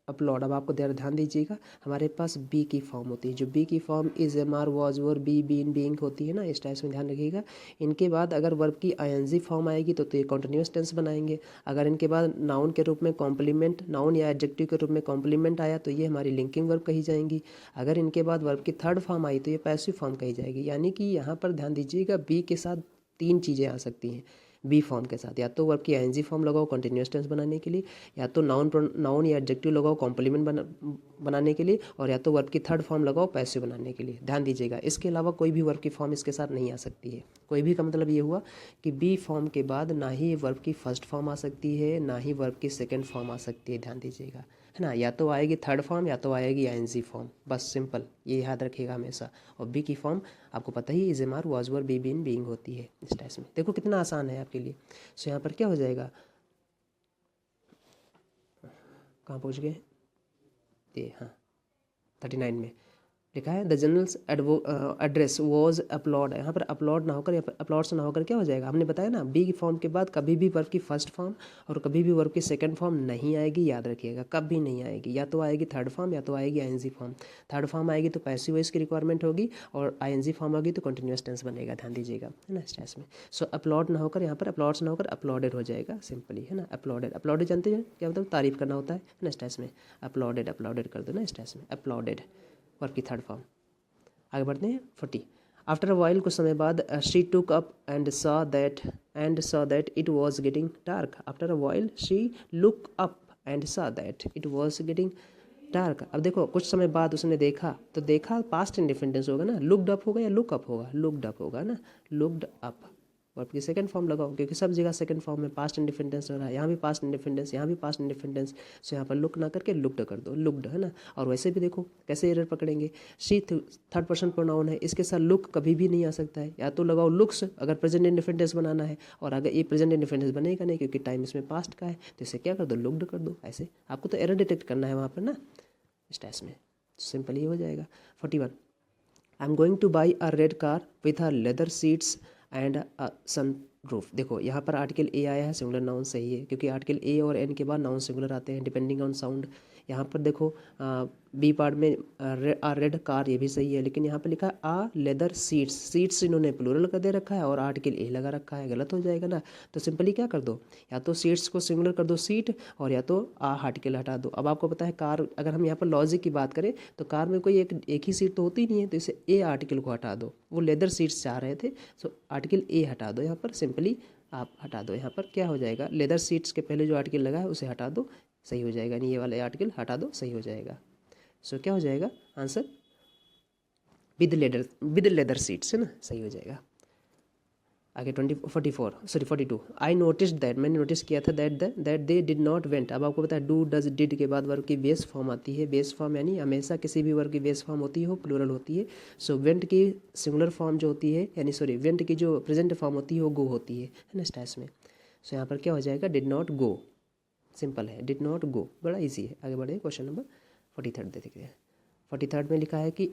upload. अब आपको ध्यान दीजिएगा, हमारे पास बी की फॉर्म होती है, जो बी की form is am are was were be been being होती है ना, इस टाइप में ध्यान रखिएगा। इनके बाद अगर वर्ब की आईएनजी फॉर्म आएगी तो ये कॉन्टिन्यूस टेंस बनाएंगे। अगर इनके बाद नाउन के रूप में कॉम्प्लीमेंट, नाउन या एडजेक्टिव के रूप में कॉम्प्लीमेंट आया तो ये हमारी लिंकिंग वर्ब कही जाएंगी। अगर इनके बाद वर्ब की थर्ड फॉर्म आई तो ये पैसिव फॉर्म कही जाएगी। यानी कि यहाँ पर ध्यान दीजिएगा, बी के साथ तीन चीज़ें आ सकती हैं बी फॉर्म के साथ, या तो वर्ब की आईएनजी फॉर्म लगाओ कंटिन्यूस टेंस बनाने के लिए, या तो नाउन या एडजेक्टिव लगाओ कॉम्प्लीमेंट बनाने के लिए, और या तो वर्ब की थर्ड फॉर्म लगाओ पैसिव बनाने के लिए। ध्यान दीजिएगा, इसके अलावा कोई भी वर्ब की फॉर्म इसके साथ नहीं आ सकती है। कोई भी का मतलब ये हुआ कि बी फॉर्म के बाद ना ही वर्ब की फर्स्ट फॉर्म आ सकती है, ना ही वर्ब की सेकेंड फॉर्म आ सकती है। ध्यान दीजिएगा, है ना, या तो आएगी थर्ड फॉर्म या तो आएगी आईएनजी फॉर्म, बस सिंपल ये याद रखिएगा हमेशा। और बी की फॉर्म आपको पता ही is am are was were be been being होती है इस टाइप में। देखो कितना आसान है आपके लिए। सो यहाँ पर क्या हो जाएगा, कहाँ पहुँच गए ये, हाँ 39 में लिखा है the generals address was upload. यहाँ पर अपलोड ना होकर, अपलोड से ना होकर क्या हो जाएगा, हमने बताया ना, बी की फॉर्म के बाद कभी भी वर्ब की फर्स्ट फॉर्म और कभी भी वर्ब की सेकंड फॉर्म नहीं आएगी, याद रखिएगा, कभी नहीं आएगी। या तो आएगी थर्ड फॉर्म या तो आएगी आईएनजी फॉर्म। थर्ड फॉर्म आएगी तो पैसिव वॉइस की रिक्वायरमेंट होगी, और आईएनजी फॉर्म होगी तो कंटिन्यूस टेंस बनेगा। ध्यान दीजिएगा, है ना, इस टाइप में। सो अपलोड ना होकर, यहाँ पर अपलोड से ना होकर अपलोडेड हो जाएगा सिंपली, है ना। अपलोडेड, अपलोडेड जानते हैं क्या मतलब, तारीफ करना होता है ना, इस टाइप में। अपलोडेड, अपलोडेड कर दो ना इस टाइप में, अपलोडेड वर्ब की थर्ड फॉर्म। आगे बढ़ते हैं 40। आफ्टर अ वाइल, कुछ समय बाद, she took up and saw that it was getting dark. After a while she look up and saw that it was getting dark. अब देखो कुछ समय बाद उसने देखा, तो देखा पास्ट इंडिफिनिट होगा ना, लुकड अप होगा या लुक अप होगा, लुकड अप होगा ना, लुकड अप। वर्ब की सेकंड फॉर्म लगाओ, क्योंकि सब जगह सेकंड फॉर्म में पास्ट इंडिफिनिट हो रहा है, यहाँ भी पास्ट इंडिफिनिट, यहाँ भी पास्ट इंडिफिनिट। सो यहाँ पर लुक ना करके लुक्ड कर दो, लुक्ड, है ना। और वैसे भी देखो कैसे एरर पकड़ेंगे, शी थर्ड पर्सन प्रोनाउन है, इसके साथ लुक कभी भी नहीं आ सकता है। या तो लगाओ लुक्स अगर प्रेजेंट इंडिफिनिट बनाना है, और अगर ये प्रेजेंट इंडिफिनिट बनेगा नहीं क्योंकि टाइम इसमें पास्ट का है, तो इसे क्या कर दो, लुक्ड कर दो। ऐसे आपको तो एरर डिटेक्ट करना है वहाँ पर ना, इस टाइप में, सिंपल ही हो जाएगा। 41। I am going to buy a red car with a leather seats and a sunroof. देखो यहाँ पर आर्टिकल ए आया है, सिंगुलर नाउन सही है, क्योंकि आर्टिकल ए और एन के बाद नाउन सिंगुलर आते हैं डिपेंडिंग ऑन साउंड। यहाँ पर देखो बी पार्ट में रेड कार, ये भी सही है, लेकिन यहाँ पर लिखा है आ लेदर सीट्स, सीट्स इन्होंने प्लूरल कर दे रखा है और आर्टिकल ए लगा रखा है, गलत हो जाएगा ना। तो सिंपली क्या कर दो, या तो सीट्स को सिंगुलर कर दो सीट, और या तो आ आर्टिकल हटा दो। अब आपको पता है कार, अगर हम यहाँ पर लॉजिक की बात करें तो कार में कोई एक ही सीट तो होती नहीं है, तो इसे ए आर्टिकल को हटा दो। वो लेदर सीट्स चाह रहे थे, सो आर्टिकल ए हटा दो यहाँ पर, सिंपली आप हटा दो। यहाँ पर क्या हो जाएगा, लेदर सीट्स के पहले जो आर्टिकल लगा है उसे हटा दो, सही हो जाएगा। नहीं, ये वाला आर्टिकल हटा दो, सही हो जाएगा। सो क्या हो जाएगा आंसर, विद लेदर सीट्स, है ना, सही हो जाएगा। आगे 42 आई नोटिस दैट, मैंने नोटिस किया था that they did not went. अब आपको पता है डू डज डिड के बाद वर्ब की बेस फॉर्म आती है। बेस फॉर्म यानी हमेशा किसी भी वर्ब की बेस फॉर्म होती है वो प्लूरल होती है। सो वेंट की सिंगुलर फॉर्म जो होती है, यानी सॉरी वेंट की जो प्रेजेंट फॉर्म होती है वो गो होती है ना स्टैस में। सो यहाँ पर क्या हो जाएगा, डिड नॉट गो, सिंपल है, डिड नॉट गो, बड़ा ईजी है। आगे बढ़े, क्वेश्चन नंबर 43 देखते हैं। 43 में लिखा है कि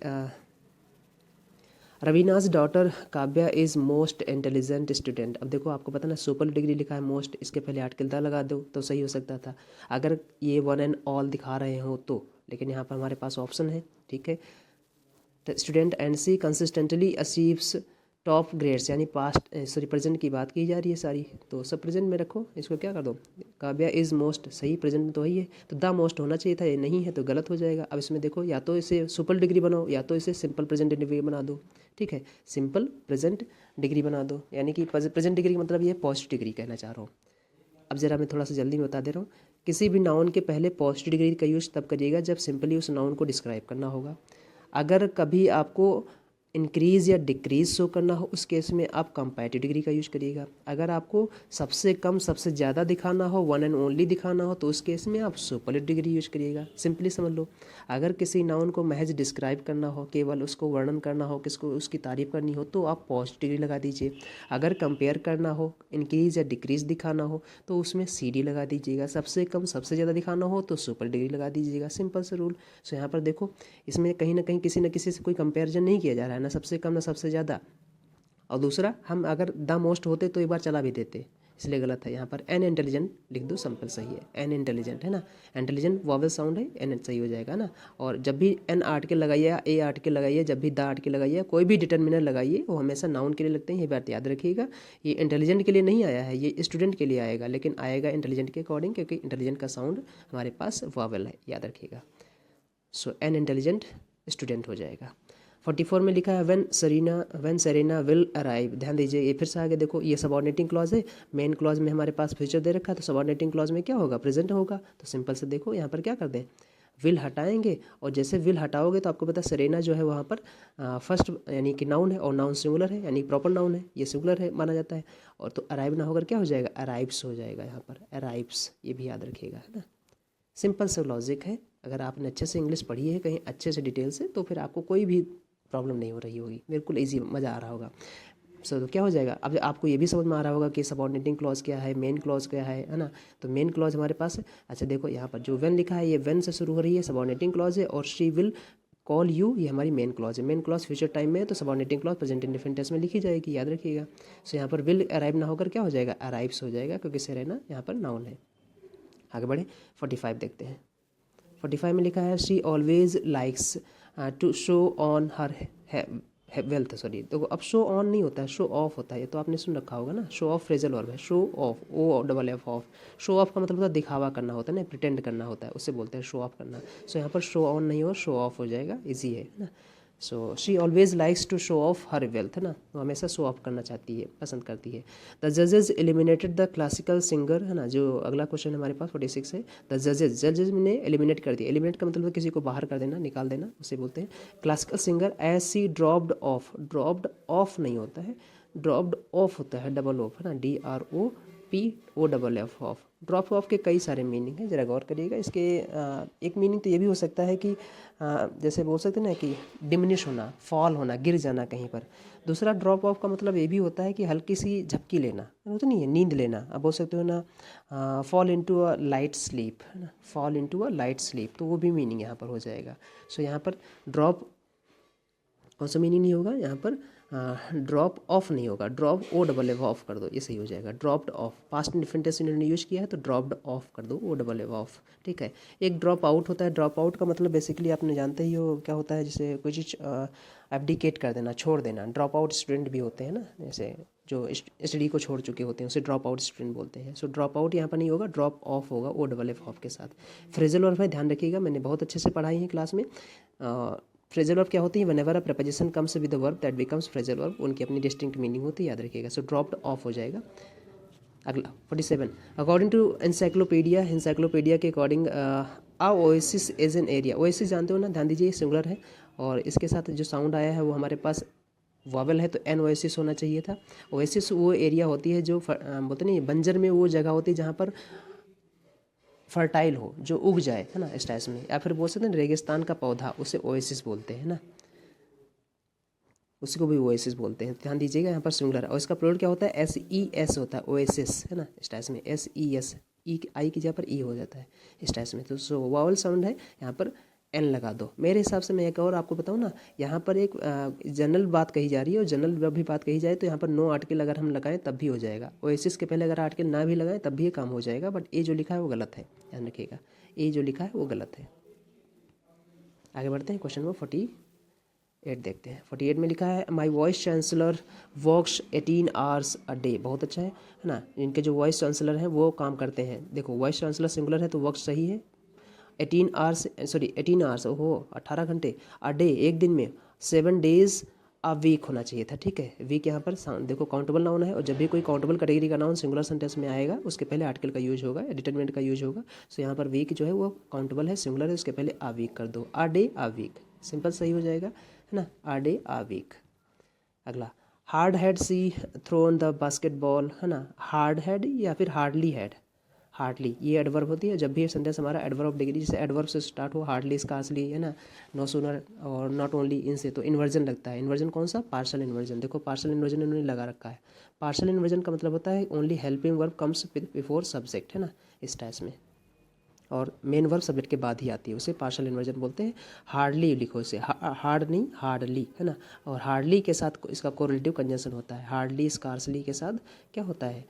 Raveena's daughter Kavya is most intelligent student. अब देखो आपको पता ना सुपर डिग्री लिखा है मोस्ट, इसके पहले आर्टिकल दा लगा दो तो सही हो सकता था अगर ये वन एंड ऑल दिखा रहे हो तो, लेकिन यहाँ पर हमारे पास ऑप्शन है, ठीक है। Student and she consistently achieves top grades, यानी पास्ट सॉरी प्रेजेंट की बात की जा रही है सारी, तो सब प्रेजेंट में रखो, इसको क्या कर दो, काव्या इज़ मोस्ट, सही प्रेजेंट में तो वही है, तो द मोस्ट होना चाहिए था, ये नहीं है तो गलत हो जाएगा। अब इसमें देखो या तो इसे सुपर डिग्री बनाओ या तो इसे सिंपल प्रेजेंट डिग्री बना दो, ठीक है, सिंपल प्रेजेंट डिग्री बना दो, यानी कि प्रेजेंट डिग्री का मतलब ये पॉजिटिव डिग्री कहना चाह रहा हूँ। अब ज़रा मैं थोड़ा सा जल्दी में बता दे रहा हूँ, किसी भी नाउन के पहले पॉजिटिव डिग्री का यूज़ तब करिएगा जब सिंपली उस नाउन को डिस्क्राइब करना होगा। अगर कभी आपको इंक्रीज़ या डिक्रीज़ शो करना हो उस केस में आप कंपैरेटिव डिग्री का यूज़ करिएगा। अगर आपको सबसे कम सबसे ज़्यादा दिखाना हो, वन एंड ओनली दिखाना हो, तो उस केस में आप सुपरलेटिव डिग्री यूज़ करिएगा। सिंपली समझ लो, अगर किसी नाउन को महज डिस्क्राइब करना हो, केवल उसको वर्णन करना हो, किसको उसकी तारीफ़ करनी हो, तो आप पॉजिटिव डिग्री लगा दीजिए। अगर कंपेयर करना हो, इंक्रीज़ या डिक्रीज़ दिखाना हो, तो उसमें CD लगा दीजिएगा। सबसे कम सबसे ज़्यादा दिखाना हो तो सुपर डिग्री लगा दीजिएगा, सिंपल से रूल। सो यहाँ पर देखो, इसमें कहीं ना कहीं किसी न किसी से कोई कंपेरिजन नहीं किया जा रहा है, ना सबसे कम ना सबसे ज़्यादा। और दूसरा, हम अगर द मोस्ट होते तो एक बार चला भी देते, इसलिए गलत है। यहाँ पर एन इंटेलिजेंट लिख दो, सिंपल सही है, एन इंटेलिजेंट है ना, इंटेलिजेंट वॉवल साउंड है, एन सही हो जाएगा ना। और जब भी एन आर्टिकल लगाइए या ए आर्टिकल लगाइए, जब भी द आर्टिकल लगाइए, कोई भी डिटर्मिनर लगाइए, वो हमेशा नाउन के लिए लगते हैं, ये बात याद रखिएगा। ये इंटेलिजेंट के लिए नहीं आया है, ये स्टूडेंट के लिए आएगा, लेकिन आएगा इंटेलिजेंट के अकॉर्डिंग, क्योंकि इंटेलिजेंट का साउंड हमारे पास वॉवल है, याद रखिएगा। सो एन इंटेलिजेंट स्टूडेंट हो जाएगा। 44 में लिखा है व्हेन सेरेना विल अराइव। ध्यान दीजिए, ये फिर से आगे देखो, ये सबऑर्डिनेटिंग क्लॉज है, मेन क्लॉज में हमारे पास फ्यूचर दे रखा है, तो सबऑर्डिनेटिंग क्लॉज में क्या होगा, प्रेजेंट होगा। तो सिंपल से देखो यहाँ पर क्या कर दें, विल हटाएंगे, और जैसे विल हटाओगे तो आपको पता है सेरेना जो है वहाँ पर फर्स्ट यानी कि नाउन है, और नाउन सिंगुलर है, यानी प्रॉपर नाउन है, ये सिंगुलर है माना जाता है। और तो अराइव ना होकर क्या हो जाएगा, अराइव्स हो जाएगा, यहाँ पर अराइव्स, ये भी याद रखिएगा, है ना। सिंपल सा लॉजिक है, अगर आपने अच्छे से इंग्लिश पढ़ी है कहीं अच्छे से डिटेल से, तो फिर आपको कोई भी प्रॉब्लम नहीं हो रही होगी, बिल्कुल इजी, मज़ा आ रहा होगा। सो तो क्या हो जाएगा, अब आपको ये भी समझ में आ रहा होगा कि सबऑर्डिनेटिंग क्लॉज क्या है, मेन क्लॉज क्या है ना। तो मेन क्लॉज हमारे पास है, अच्छा देखो यहाँ पर जो व्हेन लिखा है, ये व्हेन से शुरू हो रही है, सबऑर्डिनेटिंग क्लॉज है, और शी विल कॉल यू, ये हमारी मेन क्लॉज है। मेन क्लॉज फ्यूचर टाइम में है, तो subordinating clause present indefinite tense में लिखी जाएगी, याद रखिएगा। सो यहाँ पर विल अराइव ना होकर क्या हो जाएगा, अराइव्स हो जाएगा, क्योंकि से रहना यहाँ पर नाउन है। आगे बढ़े, 45 देखते हैं। 45 में लिखा है she always likes to show on her wealth, sorry देखो, अब शो ऑन नहीं होता है, शो ऑफ होता है, ये तो आपने सुन रखा होगा ना। शो ऑफ फ्रेजल वर्ब है, show off, O double F off. Show off का मतलब होता है दिखावा करना होता है ना, प्रिटेंड करना होता है, उससे बोलते हैं शो ऑफ करना। सो यहाँ पर शो ऑन नहीं हो, शो ऑफ हो जाएगा, इजी है ना। So she always likes to show off her wealth, है ना, वो हमेशा शो ऑफ करना चाहती है, पसंद करती है। द जजेज एलिमिनेटेड द क्लासिकल सिंगर, है ना, जो अगला क्वेश्चन हमारे पास 46 है। द जजेज ने एलिमिनेट कर दिया, एलिमिनेट का मतलब किसी को बाहर कर देना, निकाल देना, उसे बोलते हैं classical singer. As she dropped off, dropped off नहीं होता है, ड्रॉप्ड ऑफ होता है, डबल ऑफ, है ना, DROPOFF ऑफ। ड्रॉप ऑफ के कई सारे मीनिंग हैं, ज़रा गौर करिएगा। इसके एक मीनिंग तो ये भी हो सकता है कि जैसे बोल सकते हैं ना कि डिमिनिश होना, फॉल होना, गिर जाना कहीं पर। दूसरा ड्रॉप ऑफ का मतलब ये भी होता है कि हल्की सी झपकी लेना, वो तो नहीं है, नींद लेना। अब बोल सकते हो ना fall into a light sleep, है ना, fall into a light sleep, तो वो भी मीनिंग यहाँ पर हो जाएगा। सो यहाँ पर ड्रॉप कौन सा मीनिंग नहीं होगा, यहाँ पर ड्रॉप ऑफ नहीं होगा, drop O double F off कर दो, ये सही हो जाएगा। Dropped off, past indefinite tense इन्होंने यूज़ किया है तो ड्रॉप्ड ऑफ कर दो, ओ डबल एफ ऑफ, ठीक है। एक ड्रॉप आउट होता है, ड्रॉप आउट का मतलब बेसिकली आपने जानते ही हो क्या होता है, जैसे कोई चीज़ एब्डिकेट कर देना, छोड़ देना। ड्रॉप आउट स्टूडेंट भी होते हैं ना, जैसे जो स्टडी को छोड़ चुके होते हैं उसे ड्रॉप आउट स्टूडेंट बोलते हैं। सो ड्रॉप आउट यहाँ पर नहीं होगा, ड्रॉप ऑफ होगा, ओ डबल एफ ऑफ के साथ। फ्रेजल वर्ब है, ध्यान रखिएगा, मैंने बहुत अच्छे से पढ़ाई है क्लास में। फ्रेजल वर्ब क्या होती है, whenever a preposition comes with the verb that becomes phrasal verb, उनकी अपनी डिस्टिंक्ट मीनिंग होती है, याद रखिएगा। सो ड्रॉप्ड ऑफ हो जाएगा। अगला 47, अकॉर्डिंग टू एनसाइक्लोपीडिया के according a oasis is an area. Oasis जानते हो ना, ध्यान दीजिए सिंगुलर है और इसके साथ जो साउंड आया है वो हमारे पास वॉवल है, तो एन ओएसिस होना चाहिए था। ओएसिस वो एरिया होती है जो बोलते नहीं, बंजर में वो जगह होती है जहाँ पर फर्टाइल हो, जो उग जाए, है ना, इस टाइप में। या फिर बोल सकते हैं रेगिस्तान का पौधा, उसे ओएसिस बोलते हैं ना, उसी को भी ओएसिस बोलते हैं। ध्यान दीजिएगा यहाँ पर सिंगुलर है और इसका प्लूरल क्या होता है, SES होता है, ओएसिस, है ना, इस टाइप में SES, ई आई की जगह पर ई हो जाता है इस टाइप में। तो सो वावल साउंड है, यहाँ पर एन लगा दो। मेरे हिसाब से मैं एक और आपको बताऊँ ना, यहाँ पर एक जनरल बात कही जा रही है और जनरल भी बात कही जाए तो यहाँ पर नो आर्टिकल अगर हम लगाएं तब भी हो जाएगा। ओएसिस के पहले अगर आर्टिकल ना भी लगाएं तब भी ये काम हो जाएगा, बट ए जो लिखा है वो गलत है, ध्यान रखिएगा, ए जो लिखा है वो गलत है। आगे बढ़ते हैं, क्वेश्चन नंबर 48 देखते हैं। 48 में लिखा है my vice chancellor works 18 hours a day. बहुत अच्छा है ना, इनके जो वाइस चांसलर हैं वो काम करते हैं। देखो वाइस चांसलर सिंगुलर है तो वर्क सही है। 18 आवर्स, ओहो 18 घंटे, अ डे एक दिन में, 7 डेज अ वीक होना चाहिए था, ठीक है। वीक यहाँ पर देखो काउंटेबल नाउन है और जब भी कोई काउंटेबल कैटेगरी का नाउन सिंगुलर सेंटेंस में आएगा उसके पहले आर्टिकल का यूज होगा, डिटरमिनेंट का यूज होगा। सो यहाँ पर वीक जो है वो काउंटेबल है, सिंगुलर है, उसके पहले अ वीक कर दो, a day a week, simple सही हो जाएगा, है ना, अ डे अ वीक। अगला, hard had she thrown the basketball, है ना, हार्ड हैड या फिर हार्डली हैड, हार्डली ये एडवर्ब होती है। जब भी ये सेंटेंस हमारा एडवर्ब डिग्री जैसे एडवर्ब से स्टार्ट हो, हार्डली स्कार्सली, है ना, नो सूनर और नॉट ओनली, इनसे तो इन्वर्जन लगता है। इन्वर्जन कौन सा, पार्शियल इन्वर्जन। देखो पार्शियल इन्वर्जन इन्होंने लगा रखा है। पार्शियल इन्वर्जन का मतलब होता है only helping verb comes before subject, है ना, इस टाइप में, और मेन वर्ब सब्जेक्ट के बाद ही आती है, उसे पार्शियल इन्वर्जन बोलते हैं। हार्डली लिखो इसे, हार्ड नहीं हार्डली, है ना, और हार्डली के साथ इसका कोरिलेटिव कंजंक्शन होता है। हार्डली स्कार्सली के साथ क्या होता है,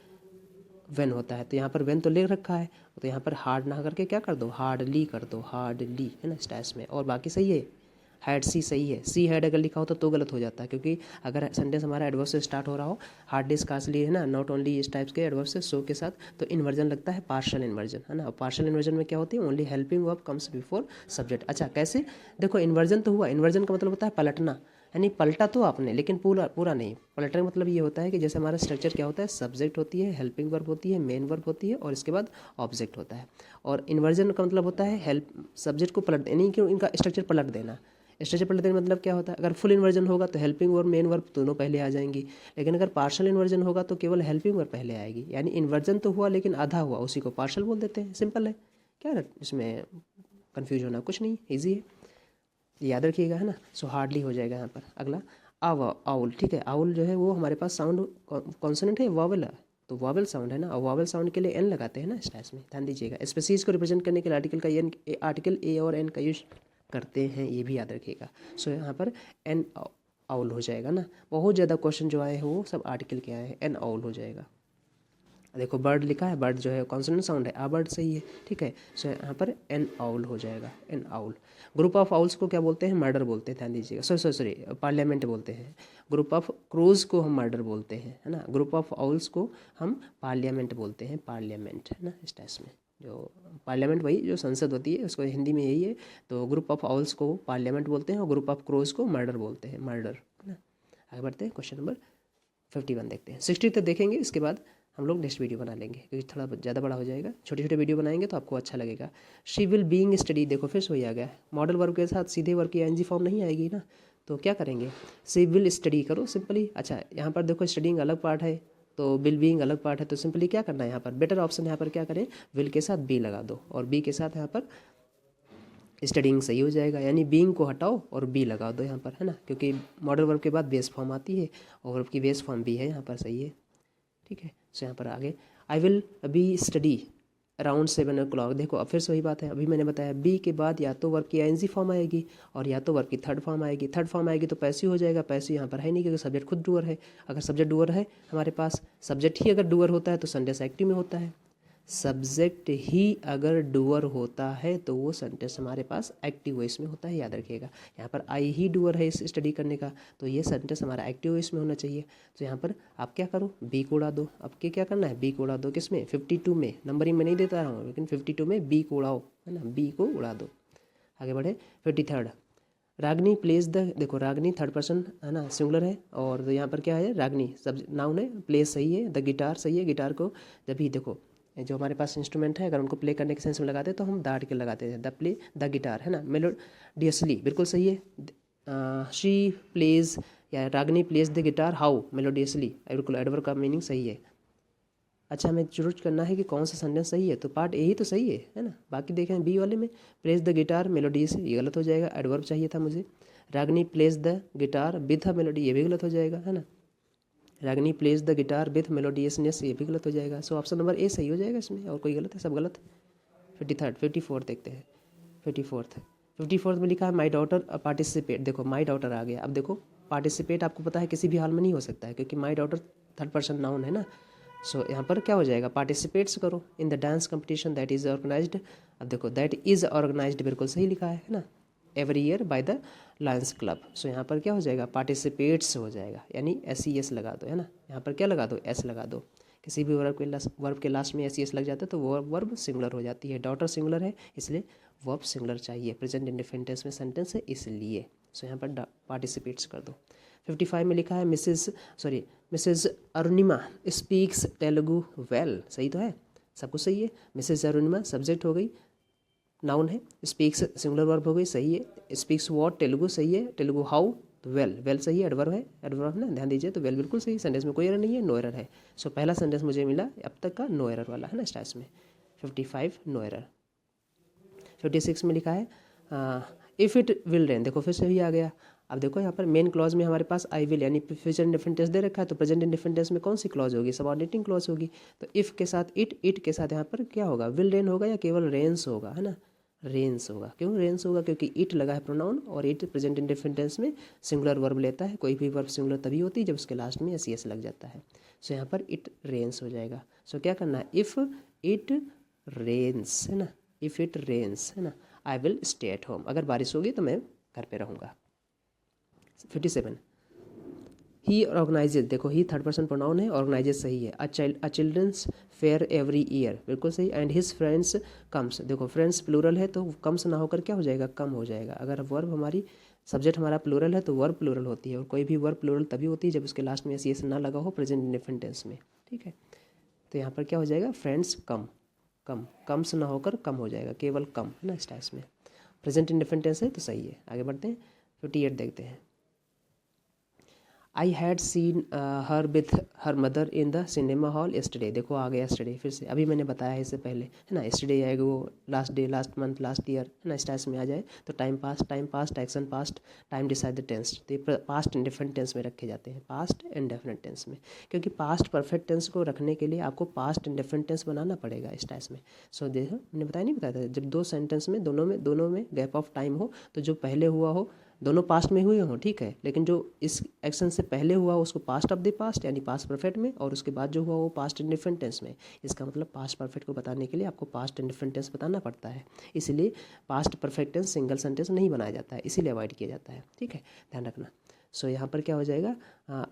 वेन होता है। तो यहाँ पर वेन तो ले रखा है तो यहाँ पर हार्ड ना करके क्या कर दो, हार्डली कर दो, हार्डली, है ना, स्टैस में। और बाकी सही है, हैड सी सही है। सी हैड अगर लिखा होता तो गलत हो जाता है, क्योंकि अगर सेंटेंस हमारा एडवर्ब से स्टार्ट हो रहा हो, हार्डली स्कार्सली, है ना, नॉट ओनली, इस टाइप्स के एडवर्ब से सो के साथ, तो इन्वर्जन लगता है पार्शियल इन्वर्जन, है ना। पार्शियल इन्वर्जन में क्या होती है, only helping verb comes before subject. अच्छा कैसे, देखो इन्वर्जन तो हुआ, इन्वर्जन का मतलब होता है पलटना, यानी पलटा तो आपने लेकिन पूरा पूरा नहीं। पलटने का मतलब ये होता है कि जैसे हमारा स्ट्रक्चर क्या होता है, सब्जेक्ट होती है, हेल्पिंग वर्ब होती है, मेन वर्ब होती है और इसके बाद ऑब्जेक्ट होता है। और इन्वर्जन का मतलब होता है हेल्प, सब्जेक्ट को पलट, यानी कि इनका स्ट्रक्चर पलट देना। स्ट्रक्चर पलट देने मतलब क्या होता है, अगर फुल इन्वर्जन होगा तो हेल्पिंग वर्ब मेन वर्ब दोनों पहले आ जाएंगी, लेकिन अगर पार्शियल इन्वर्जन होगा तो केवल हेल्पिंग वर्ब पहले आएगी। यानी इन्वर्जन तो हुआ लेकिन आधा हुआ, उसी को पार्शियल बोल देते हैं, सिंपल है, क्या इसमें कन्फ्यूज होना कुछ नहीं, ईजी है, याद रखिएगा, है ना। सो हार्डली हो जाएगा यहाँ पर। अगला, आउल, ठीक है, आउल जो है वो हमारे पास साउंड कॉन्सोनेंट है, वावल है, तो वावल साउंड है ना, और वावल साउंड के लिए एन लगाते हैं ना इस टाइप में, ध्यान दीजिएगा। स्पीसीज को रिप्रेजेंट करने के लिए आर्टिकल का एन, आर्टिकल ए और एन का यूज करते हैं, ये भी याद रखिएगा। सो यहाँ पर एन आउल हो जाएगा ना। बहुत ज़्यादा क्वेश्चन जो आए हैं वो सब आर्टिकल के आए हैं, एन आउल हो जाएगा। देखो बर्ड लिखा है, बर्ड जो है कॉन्सोनेंट साउंड है, आ बर्ड सही है, ठीक है। सो यहाँ पर एन आउल हो जाएगा, N owl. Group of owls को क्या बोलते हैं, मर्डर बोलते हैं, ध्यान दीजिएगा, सॉरी पार्लियामेंट बोलते हैं। ग्रुप ऑफ क्रूज को हम मर्डर बोलते हैं, है ना। ग्रुप ऑफ आउल्स को हम पार्लियामेंट बोलते हैं, पार्लियामेंट, है ना, इस टाइप में। जो पार्लियामेंट वही जो संसद होती है उसको हिंदी में यही है। तो ग्रुप ऑफ आउल्स को पार्लियामेंट बोलते हैं और ग्रुप ऑफ क्रोज को मर्डर बोलते हैं, मर्डर, है ना। आगे बढ़ते हैं, क्वेश्चन नंबर 51 देखते हैं। 60 तक देखेंगे, इसके बाद हम लोग नेक्स्ट वीडियो बना लेंगे क्योंकि थोड़ा ज़्यादा बड़ा हो जाएगा। छोटे छोटे वीडियो बनाएंगे तो आपको अच्छा लगेगा। शी विल बीइंग स्टडी, देखो फिर से वही आ गया, मॉडल वर्ब के साथ सीधे वर्ब की एनजी फॉर्म नहीं आएगी ना, तो क्या करेंगे, शी विल स्टडी करो सिंपली। अच्छा यहाँ पर देखो स्टडीइंग अलग पार्ट है तो विल बीइंग अलग पार्ट है, तो सिंपली क्या करना है, यहाँ पर बेटर ऑप्शन यहाँ पर क्या करें, विल के साथ बी लगा दो और बी के साथ यहाँ पर स्टडीइंग सही हो जाएगा। यानी बीइंग को हटाओ और बी लगा दो यहाँ पर, है ना, क्योंकि मॉडल वर्ब के बाद बेस फॉर्म आती है और वर्ब की बेस फॉर्म बी है यहाँ पर, सही है, ठीक है। सो यहाँ पर आगे, I will be study, around 7 o'clock। देखो अब फिर से वही बात है, अभी मैंने बताया बी के बाद या तो वर्ब की आईएनजी फॉर्म आएगी और या तो वर्ब की थर्ड फॉर्म आएगी। थर्ड फॉर्म आएगी तो पैसिव हो जाएगा, पैसिव यहाँ पर है नहीं क्योंकि सब्जेक्ट खुद डूअर है। अगर सब्जेक्ट डूअर है हमारे पास, सब्जेक्ट ही अगर डूअर होता है तो सेंटेंस एक्टिव में होता है। सब्जेक्ट ही अगर डूअर होता है तो वो सेंटेंस हमारे पास एक्टिव वॉइस में होता है, याद रखिएगा। यहाँ पर आई ही डूअर है इस स्टडी करने का, तो ये सेंटेंस हमारा एक्टिव वॉइस में होना चाहिए। तो यहाँ पर आप क्या करो, बी को उड़ा दो। अब क्या करना है, बी को उड़ा दो। किस में, 52 में। नंबरिंग में नहीं देता रहा हूँ लेकिन 52 में बी को उड़ाओ, है ना, बी को उड़ा दो। आगे बढ़े 53rd। रागनी प्लेस द, देखो रागनी थर्ड पर्सन है ना, सिंगुलर है और यहाँ पर क्या है, रागनी सब नाउन है, प्लेस सही है, द गिटार सही है। गिटार को जब भी देखो जो हमारे पास इंस्ट्रूमेंट है अगर उनको प्ले करने के सेंस में लगाते हैं तो हम दाट के लगाते हैं, द प्ले द गिटार, है ना। मेलोडियसली बिल्कुल सही है। शी प्लेज या रागनी plays the guitar how melodiously, बिल्कुल एडवर्ब का मीनिंग सही है। अच्छा हमें चूज करना है कि कौन सा सेंटेंस सही है, तो पार्ट ए ही तो सही है ना। बाकी देखें बी वाले में प्लेस द गिटार मेलोडियस, ये गलत हो जाएगा, एडवर्ब चाहिए था मुझे। Ragini plays the guitar with a melody, ये भी गलत हो जाएगा, है ना। Ragini plays the guitar with melodiousness, ये भी गलत हो जाएगा। सो ऑप्शन नंबर ए सही हो जाएगा इसमें, और कोई गलत है, सब गलत है। 54th देखते हैं। 54th में लिखा है माई डॉटर पार्टिसिपेट। देखो माई डॉटर आ गया। अब देखो पार्टिसिपेट आपको पता है किसी भी हाल में नहीं हो सकता है क्योंकि my daughter third person noun है ना। सो यहाँ पर क्या हो जाएगा, पार्टिसिपेट्स करो in the dance competition that is organized. अब देखो दैट इज़ ऑर्गेनाइज्ड बिल्कुल सही लिखा है ना, every year by the lions club. So यहाँ पर क्या हो जाएगा, पार्टिसिपेट्स हो जाएगा, यानी SES लगा दो, है ना। यहाँ पर क्या लगा दो, एस लगा दो। किसी भी वर्ब के लास्ट में SES लग जाता है तो वो वर्ब सिंगुलर हो जाती है। डॉटर सिंगुलर है इसलिए वर्ब सिंगुलर चाहिए, प्रेजेंट इंडेफिनिट टेंस में सेंटेंस है इसलिए। सो यहाँ पर पार्टिसिपेट्स कर दो। 55 में लिखा है Mrs Arunima speaks Telugu well, सही तो है, सब कुछ सही है। मिसेज अरुणिमा सब्जेक्ट हो गई, नाउन है। स्पीक्स सिंगुलर वर्ब हो गई, सही है। स्पीक्स व्हाट, तेलुगु सही है। तेलुगु हाउ, तो वेल सही है, एडवर्ब है, एडवर्ब ना, ध्यान दीजिए। तो वेल बिल्कुल सही, सेंटेंस में कोई एरर नहीं है, नो एरर है। सो पहला सेंटेंस मुझे मिला अब तक का नो एरर वाला, है ना, स्टार्स में 55 नो एरर। 56 में लिखा है इफ़ इट विल रेन, देखो फिर से भी आ गया। अब देखो यहाँ पर मेन क्लॉज में हमारे पास आई विल यानी फ्यूचर इंडेफिनिट टेंस दे रखा है, तो प्रेजेंट इंडेफिनिट टेंस में कौन सी क्लॉज होगी, सबऑर्डिनेटिंग क्लॉज होगी। तो इफ़ के साथ इट के साथ यहाँ पर क्या होगा, विल रेन होगा या केवल रेन्स होगा, है ना, रेन्स होगा। क्यों रेन्स होगा, क्योंकि इट लगा है प्रोनाउन और इट प्रेजेंट इंडेफिनिट टेंस में सिंगुलर वर्ब लेता है। कोई भी वर्ब सिंगुलर तभी होती है जब उसके लास्ट में SES लग जाता है। सो यहाँ पर इट रेन्स हो जाएगा। सो क्या करना है, इफ़ इट रेन्स, है ना, इफ़ इट रेन्स, है ना, I will stay at home, अगर बारिश होगी तो मैं घर पे रहूँगा। 57 ही ऑर्गेनाइजेज, देखो ही थर्ड पर्सन प्रोनाउन है, ऑर्गेनाइजेज सही है। A children's fair every year, बिल्कुल सही। एंड हिज फ्रेंड्स कम्स, देखो फ्रेंड्स प्लूरल है तो कम्स ना होकर क्या हो जाएगा, कम हो जाएगा। अगर वर्ब हमारी सब्जेक्ट हमारा प्लूरल है तो वर्ब प्लूरल होती है, और कोई भी वर्ब प्लूरल तभी होती है जब उसके लास्ट में SES ना लगा हो प्रेजेंट इंडेफिनिट टेंस में, ठीक है। तो यहाँ पर क्या हो जाएगा, फ्रेंड्स कम्स ना होकर कम हो जाएगा, केवल कम, है ना, इस टाइप में। प्रेजेंट इंडेफिनिट टेंस है तो सही है। आगे बढ़ते हैं, 58 देखते हैं। I had seen her with her mother in the cinema hall yesterday, देखो आ गया yesterday फिर से, अभी मैंने बताया है इससे पहले, है ना। yesterday आएगा वो last day, last month, last year, है ना, इस टाइप में आ जाए तो time past action past, time decide the tense, तो ये पास्ट इंडेफिनिट टेंस में रखे जाते हैं, पास्ट इंडेफिनिट टेंस में, क्योंकि पास्ट परफेक्ट टेंस को रखने के लिए आपको पास्ट इंडेफिनिट टेंस बनाना पड़ेगा इस टाइप में। सो देखो मैंने नहीं बताया था, जब दो सेंटेंस में दोनों में गैप ऑफ टाइम हो तो जो पहले हुआ हो दोनों पास्ट में हुए हों, ठीक है, लेकिन जो इस एक्शन से पहले हुआ हो उसको पास्ट ऑफ द पास्ट यानी पास्ट परफेक्ट में, और उसके बाद जो हुआ वो पास्ट इंडेफिनिट टेंस में। इसका मतलब पास्ट परफेक्ट को बताने के लिए आपको पास्ट इंडेफिनिट टेंस बताना पड़ता है, इसलिए past perfect tense single sentence नहीं बनाया जाता है, इसीलिए अवॉइड किया जाता है, ठीक है, ध्यान रखना। सो यहाँ पर क्या हो जाएगा,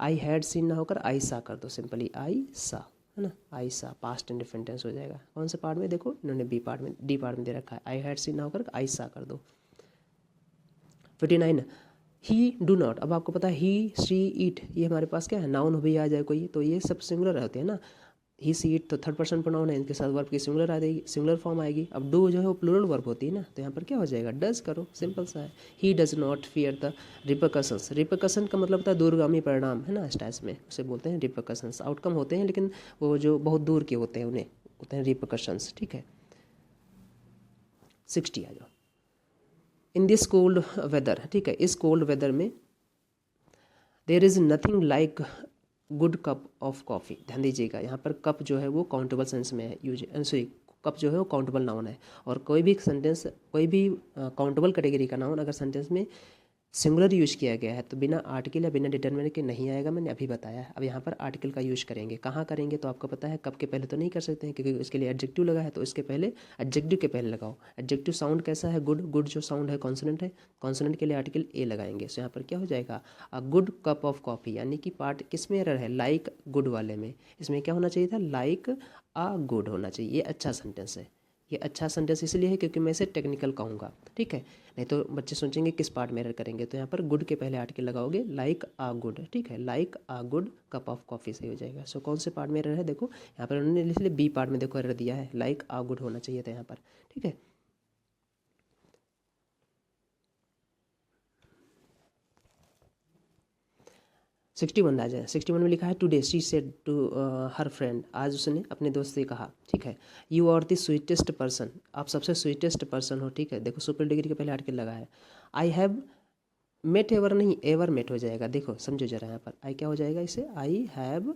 आई हैड सीन ना होकर आई सा कर दो, सिंपली आई सा, है ना, आई सा पास्ट इंडेफिनिट टेंस हो जाएगा। कौन से पार्ट में, देखो इन्होंने डी पार्ट में दे रखा है, आई हैड सीन ना होकर आई सा कर दो। 59 ही डू नॉट, अब आपको पता है ही सी इट, ये हमारे पास क्या है, नाउन भी आ जाए कोई तो ये सब सिंगुलर होते हैं ना। ही सी इट तो थर्ड पर्सन प्रोनाउन है, इनके साथ वर्ब की सिंगुलर आ जाएगी, सिंगुलर फॉर्म आएगी। अब डू जो है वो प्लूरल वर्ब होती है ना, तो यहाँ पर क्या हो जाएगा, डज करो, सिंपल सा है। He does not fear the repercussions, repercussion का मतलब होता है दूरगामी परिणाम, है ना, स्टाइल्स में उसे बोलते हैं रिपरकशंस। आउटकम होते हैं लेकिन वो जो बहुत दूर के होते हैं उन्हें होते हैं रिपरकशंस, ठीक है। 60 आ जाओ। इन दिस कोल्ड वेदर, ठीक है, इस कोल्ड वेदर में there is nothing like good cup of coffee, ध्यान दीजिएगा यहाँ पर कप जो है वो काउंटेबल सेंस में है, यूज सॉरी कप जो है वो काउंटेबल नाउन है। और कोई भी सेंटेंस, कोई भी काउंटेबल कैटेगरी का नाउन अगर सेंटेंस में सिंगुलर यूज किया गया है तो बिना आर्टिकल या बिना डिटरमिनेंट के नहीं आएगा, मैंने अभी बताया है। अब यहाँ पर आर्टिकल का यूज करेंगे, कहाँ करेंगे तो आपको पता है, कब के पहले तो नहीं कर सकते हैं क्योंकि उसके लिए एडजेक्टिव लगा है, तो इसके पहले एडजेक्टिव के पहले लगाओ। एडजेक्टिव साउंड कैसा है, गुड, गुड जो साउंड है कॉन्सोनेंट है, कॉन्सोनेंट के लिए आर्टिकल ए लगाएंगे। सो यहाँ पर क्या हो जाएगा, a good cup of coffee, यानी कि पार्ट किस में एरर है, लाइक गुड वाले में, इसमें क्या होना चाहिए था, लाइक अ गुड होना चाहिए। ये अच्छा सेंटेंस है, ये अच्छा सेंटेंस इसलिए है क्योंकि मैं इसे टेक्निकल कहूँगा, ठीक है। नहीं तो बच्चे सोचेंगे किस पार्ट में एरर करेंगे, तो यहाँ पर गुड के पहले आर्टिकल लगाओगे, लाइक आ गुड, ठीक है, like a good cup of coffee सही हो जाएगा। सो कौन से पार्ट में एरर है, देखो यहाँ पर उन्होंने इसलिए बी पार्ट में देखो एरर दिया है, लाइक आ गुड होना चाहिए था यहाँ पर, ठीक है। सिक्सटी वन आ जाए, 61 में लिखा है today she said to her friend, आज उसने अपने दोस्त से कहा, ठीक है। You are the sweetest person, आप सबसे स्वीटेस्ट पर्सन हो, ठीक है। देखो सुपर डिग्री के पहले आर्टिकल लगा है। आई हैव मेट एवर नहीं, एवर मेट हो जाएगा, देखो समझो जरा यहाँ पर, आई क्या हो जाएगा इसे, आई हैव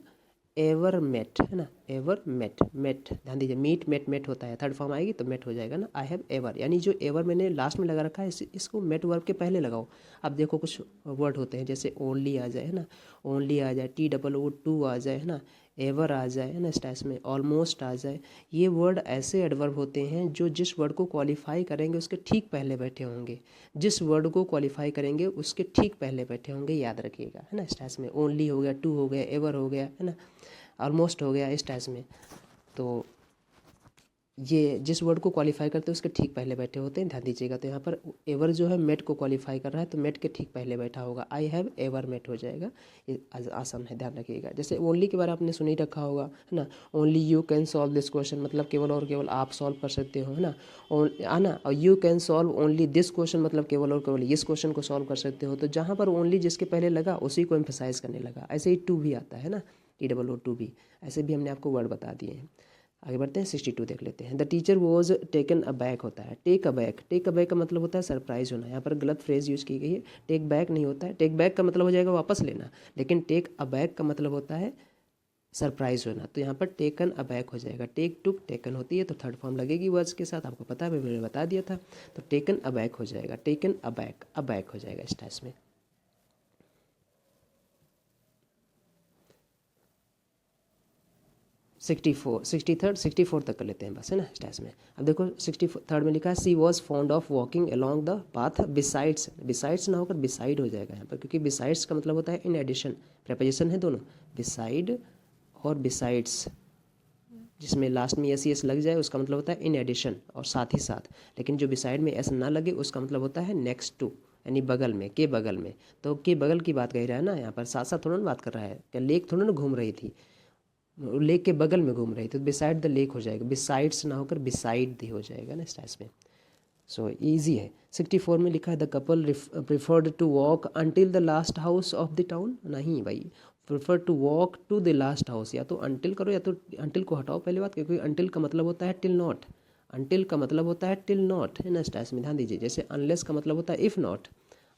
एवर मेट, है ना, एवर मेट, मेट ध्यान दीजिए, मीट मेट मेट होता है, थर्ड फॉर्म आएगी तो मेट हो जाएगा ना। आई हैव एवर, यानी जो एवर मैंने लास्ट में लगा रखा है इसको मेट वर्ब के पहले लगाओ। अब देखो कुछ वर्ड होते हैं जैसे ओनली आ जाए, है ना, ओनली आ जाए, TOO आ जाए, है ना, एवर आ जाए, है ना, स्टैस में ऑलमोस्ट आ जाए। ये वर्ड ऐसे एडवर्ब होते हैं जो जिस वर्ड को क्वालिफाई करेंगे उसके ठीक पहले बैठे होंगे, जिस वर्ड को क्वालिफाई करेंगे उसके ठीक पहले बैठे होंगे, याद रखिएगा, है ना। स्टैस में ओनली हो गया, टू हो गया, एवर हो गया, है ना, ऑलमोस्ट हो गया, इस टाइप में। तो ये जिस वर्ड को क्वालिफाई करते हैं उसके ठीक पहले बैठे होते हैं, ध्यान दीजिएगा। तो यहाँ पर एवर जो है मेट को क्वालिफाई कर रहा है तो मेट के ठीक पहले बैठा होगा, आई हैव एवर मेट हो जाएगा। ये आसान है, ध्यान रखिएगा। जैसे ओनली के बारे में आपने सुन ही रखा होगा, है ना, only you can solve this question, मतलब केवल और केवल आप सॉल्व कर सकते हो, है ना, ना। और you can solve only this question, मतलब केवल और केवल इस क्वेश्चन को सॉल्व कर सकते हो। तो जहाँ पर ओनली जिसके पहले लगा उसी को एम्फेसाइज करने लगा। ऐसे ही टू भी आता है ना, TOO भी, ऐसे भी हमने आपको वर्ड बता दिए हैं। आगे बढ़ते हैं, 62 देख लेते हैं। The teacher was taken aback होता है, take aback, take aback का मतलब होता है सरप्राइज होना। यहाँ पर गलत फ्रेज यूज़ की गई है, टेक बैक नहीं होता है। टेक बैक का मतलब हो जाएगा वापस लेना, लेकिन टेक अ बैक का मतलब होता है सरप्राइज होना। तो यहाँ पर टेकन अ बैक हो जाएगा, टेक टुक टेकन होती है तो थर्ड फॉर्म लगेगी वर्ड्स के साथ, आपको पता है, मैंने बता दिया था। तो टेकन अ बैक हो जाएगा, टेकन अ बैक हो जाएगा इस टाइप में। 64 तक कर लेते हैं बस, है ना, स्टैस में। अब देखो 63 में लिखा है she was fond of walking along the path besides, besides ना होकर बिसाइड हो जाएगा यहाँ पर, क्योंकि बिसाइड्स का मतलब होता है इन एडिशन, प्रेपोजिशन है दोनों, बिसाइड और बिसाइड्स, जिसमें लास्ट में एस लग जाए उसका मतलब होता है इन एडिशन और साथ ही साथ। लेकिन जो बिसाइड में एस ना लगे उसका मतलब होता है नेक्स्ट टू, यानी बगल में, के बगल में। तो के बगल की बात कह रहा है ना, यहाँ पर साथ साथ थोड़ा ना बात कर रहा है, क्या लेक थोड़ा ना घूम रही थी, लेक के बगल में घूम रही थी, तो बिसाइड द लेक हो जाएगा, बिसाइड्स ना होकर बिसाइड दी हो जाएगा ना इस टाइप में। सो ईजी है। 64 में लिखा है the couple preferred to walk until the last house of the town, नहीं भाई, prefer to walk to the last house, या तो अंटिल करो या तो अंटिल को हटाओ पहले बात, क्योंकि अंटिल का मतलब होता है टिल नॉट, अंटिल का मतलब होता है टिल नॉट, है ना, इस टाइप में ध्यान दीजिए। जैसे अनलेस का मतलब होता है इफ़ नॉट,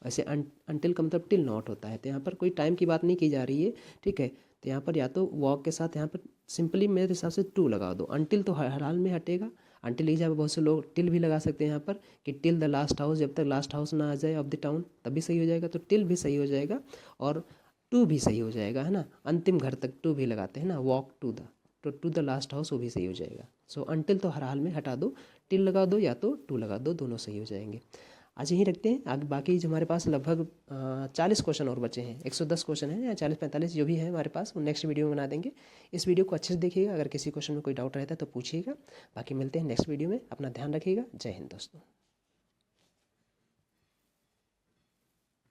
वैसे अंटिल का मतलब टिल नॉट होता है। तो यहाँ पर कोई टाइम की बात नहीं की जा रही है, ठीक है। तो यहाँ पर या तो वॉक के साथ यहाँ पर सिंपली मेरे हिसाब से टू लगा दो, अंटिल तो हर हाल में हटेगा, अंटिल की जगह बहुत से लोग टिल भी लगा सकते हैं यहाँ पर, कि टिल द लास्ट हाउस, जब तक लास्ट हाउस ना आ जाए ऑफ द टाउन तभी सही हो जाएगा। तो टिल भी सही हो जाएगा और टू भी सही हो जाएगा, है ना, अंतिम घर तक टू भी लगाते हैं ना, वॉक टू द, तो टू द लास्ट हाउस वो भी सही हो जाएगा। सो अंटिल तो हर हाल में हटा दो, टिल लगा दो या तो टू लगा दो, दोनों सही हो जाएंगे। आज यहीं रखते हैं, आगे बाकी जो हमारे पास लगभग 40 क्वेश्चन और बचे हैं, 110 क्वेश्चन हैं या 40-45 जो भी है हमारे पास, वो नेक्स्ट वीडियो में बना देंगे। इस वीडियो को अच्छे से देखिएगा, अगर किसी क्वेश्चन में कोई डाउट रहता है तो पूछिएगा। बाकी मिलते हैं नेक्स्ट वीडियो में, अपना ध्यान रखिएगा। जय हिंद दोस्तों।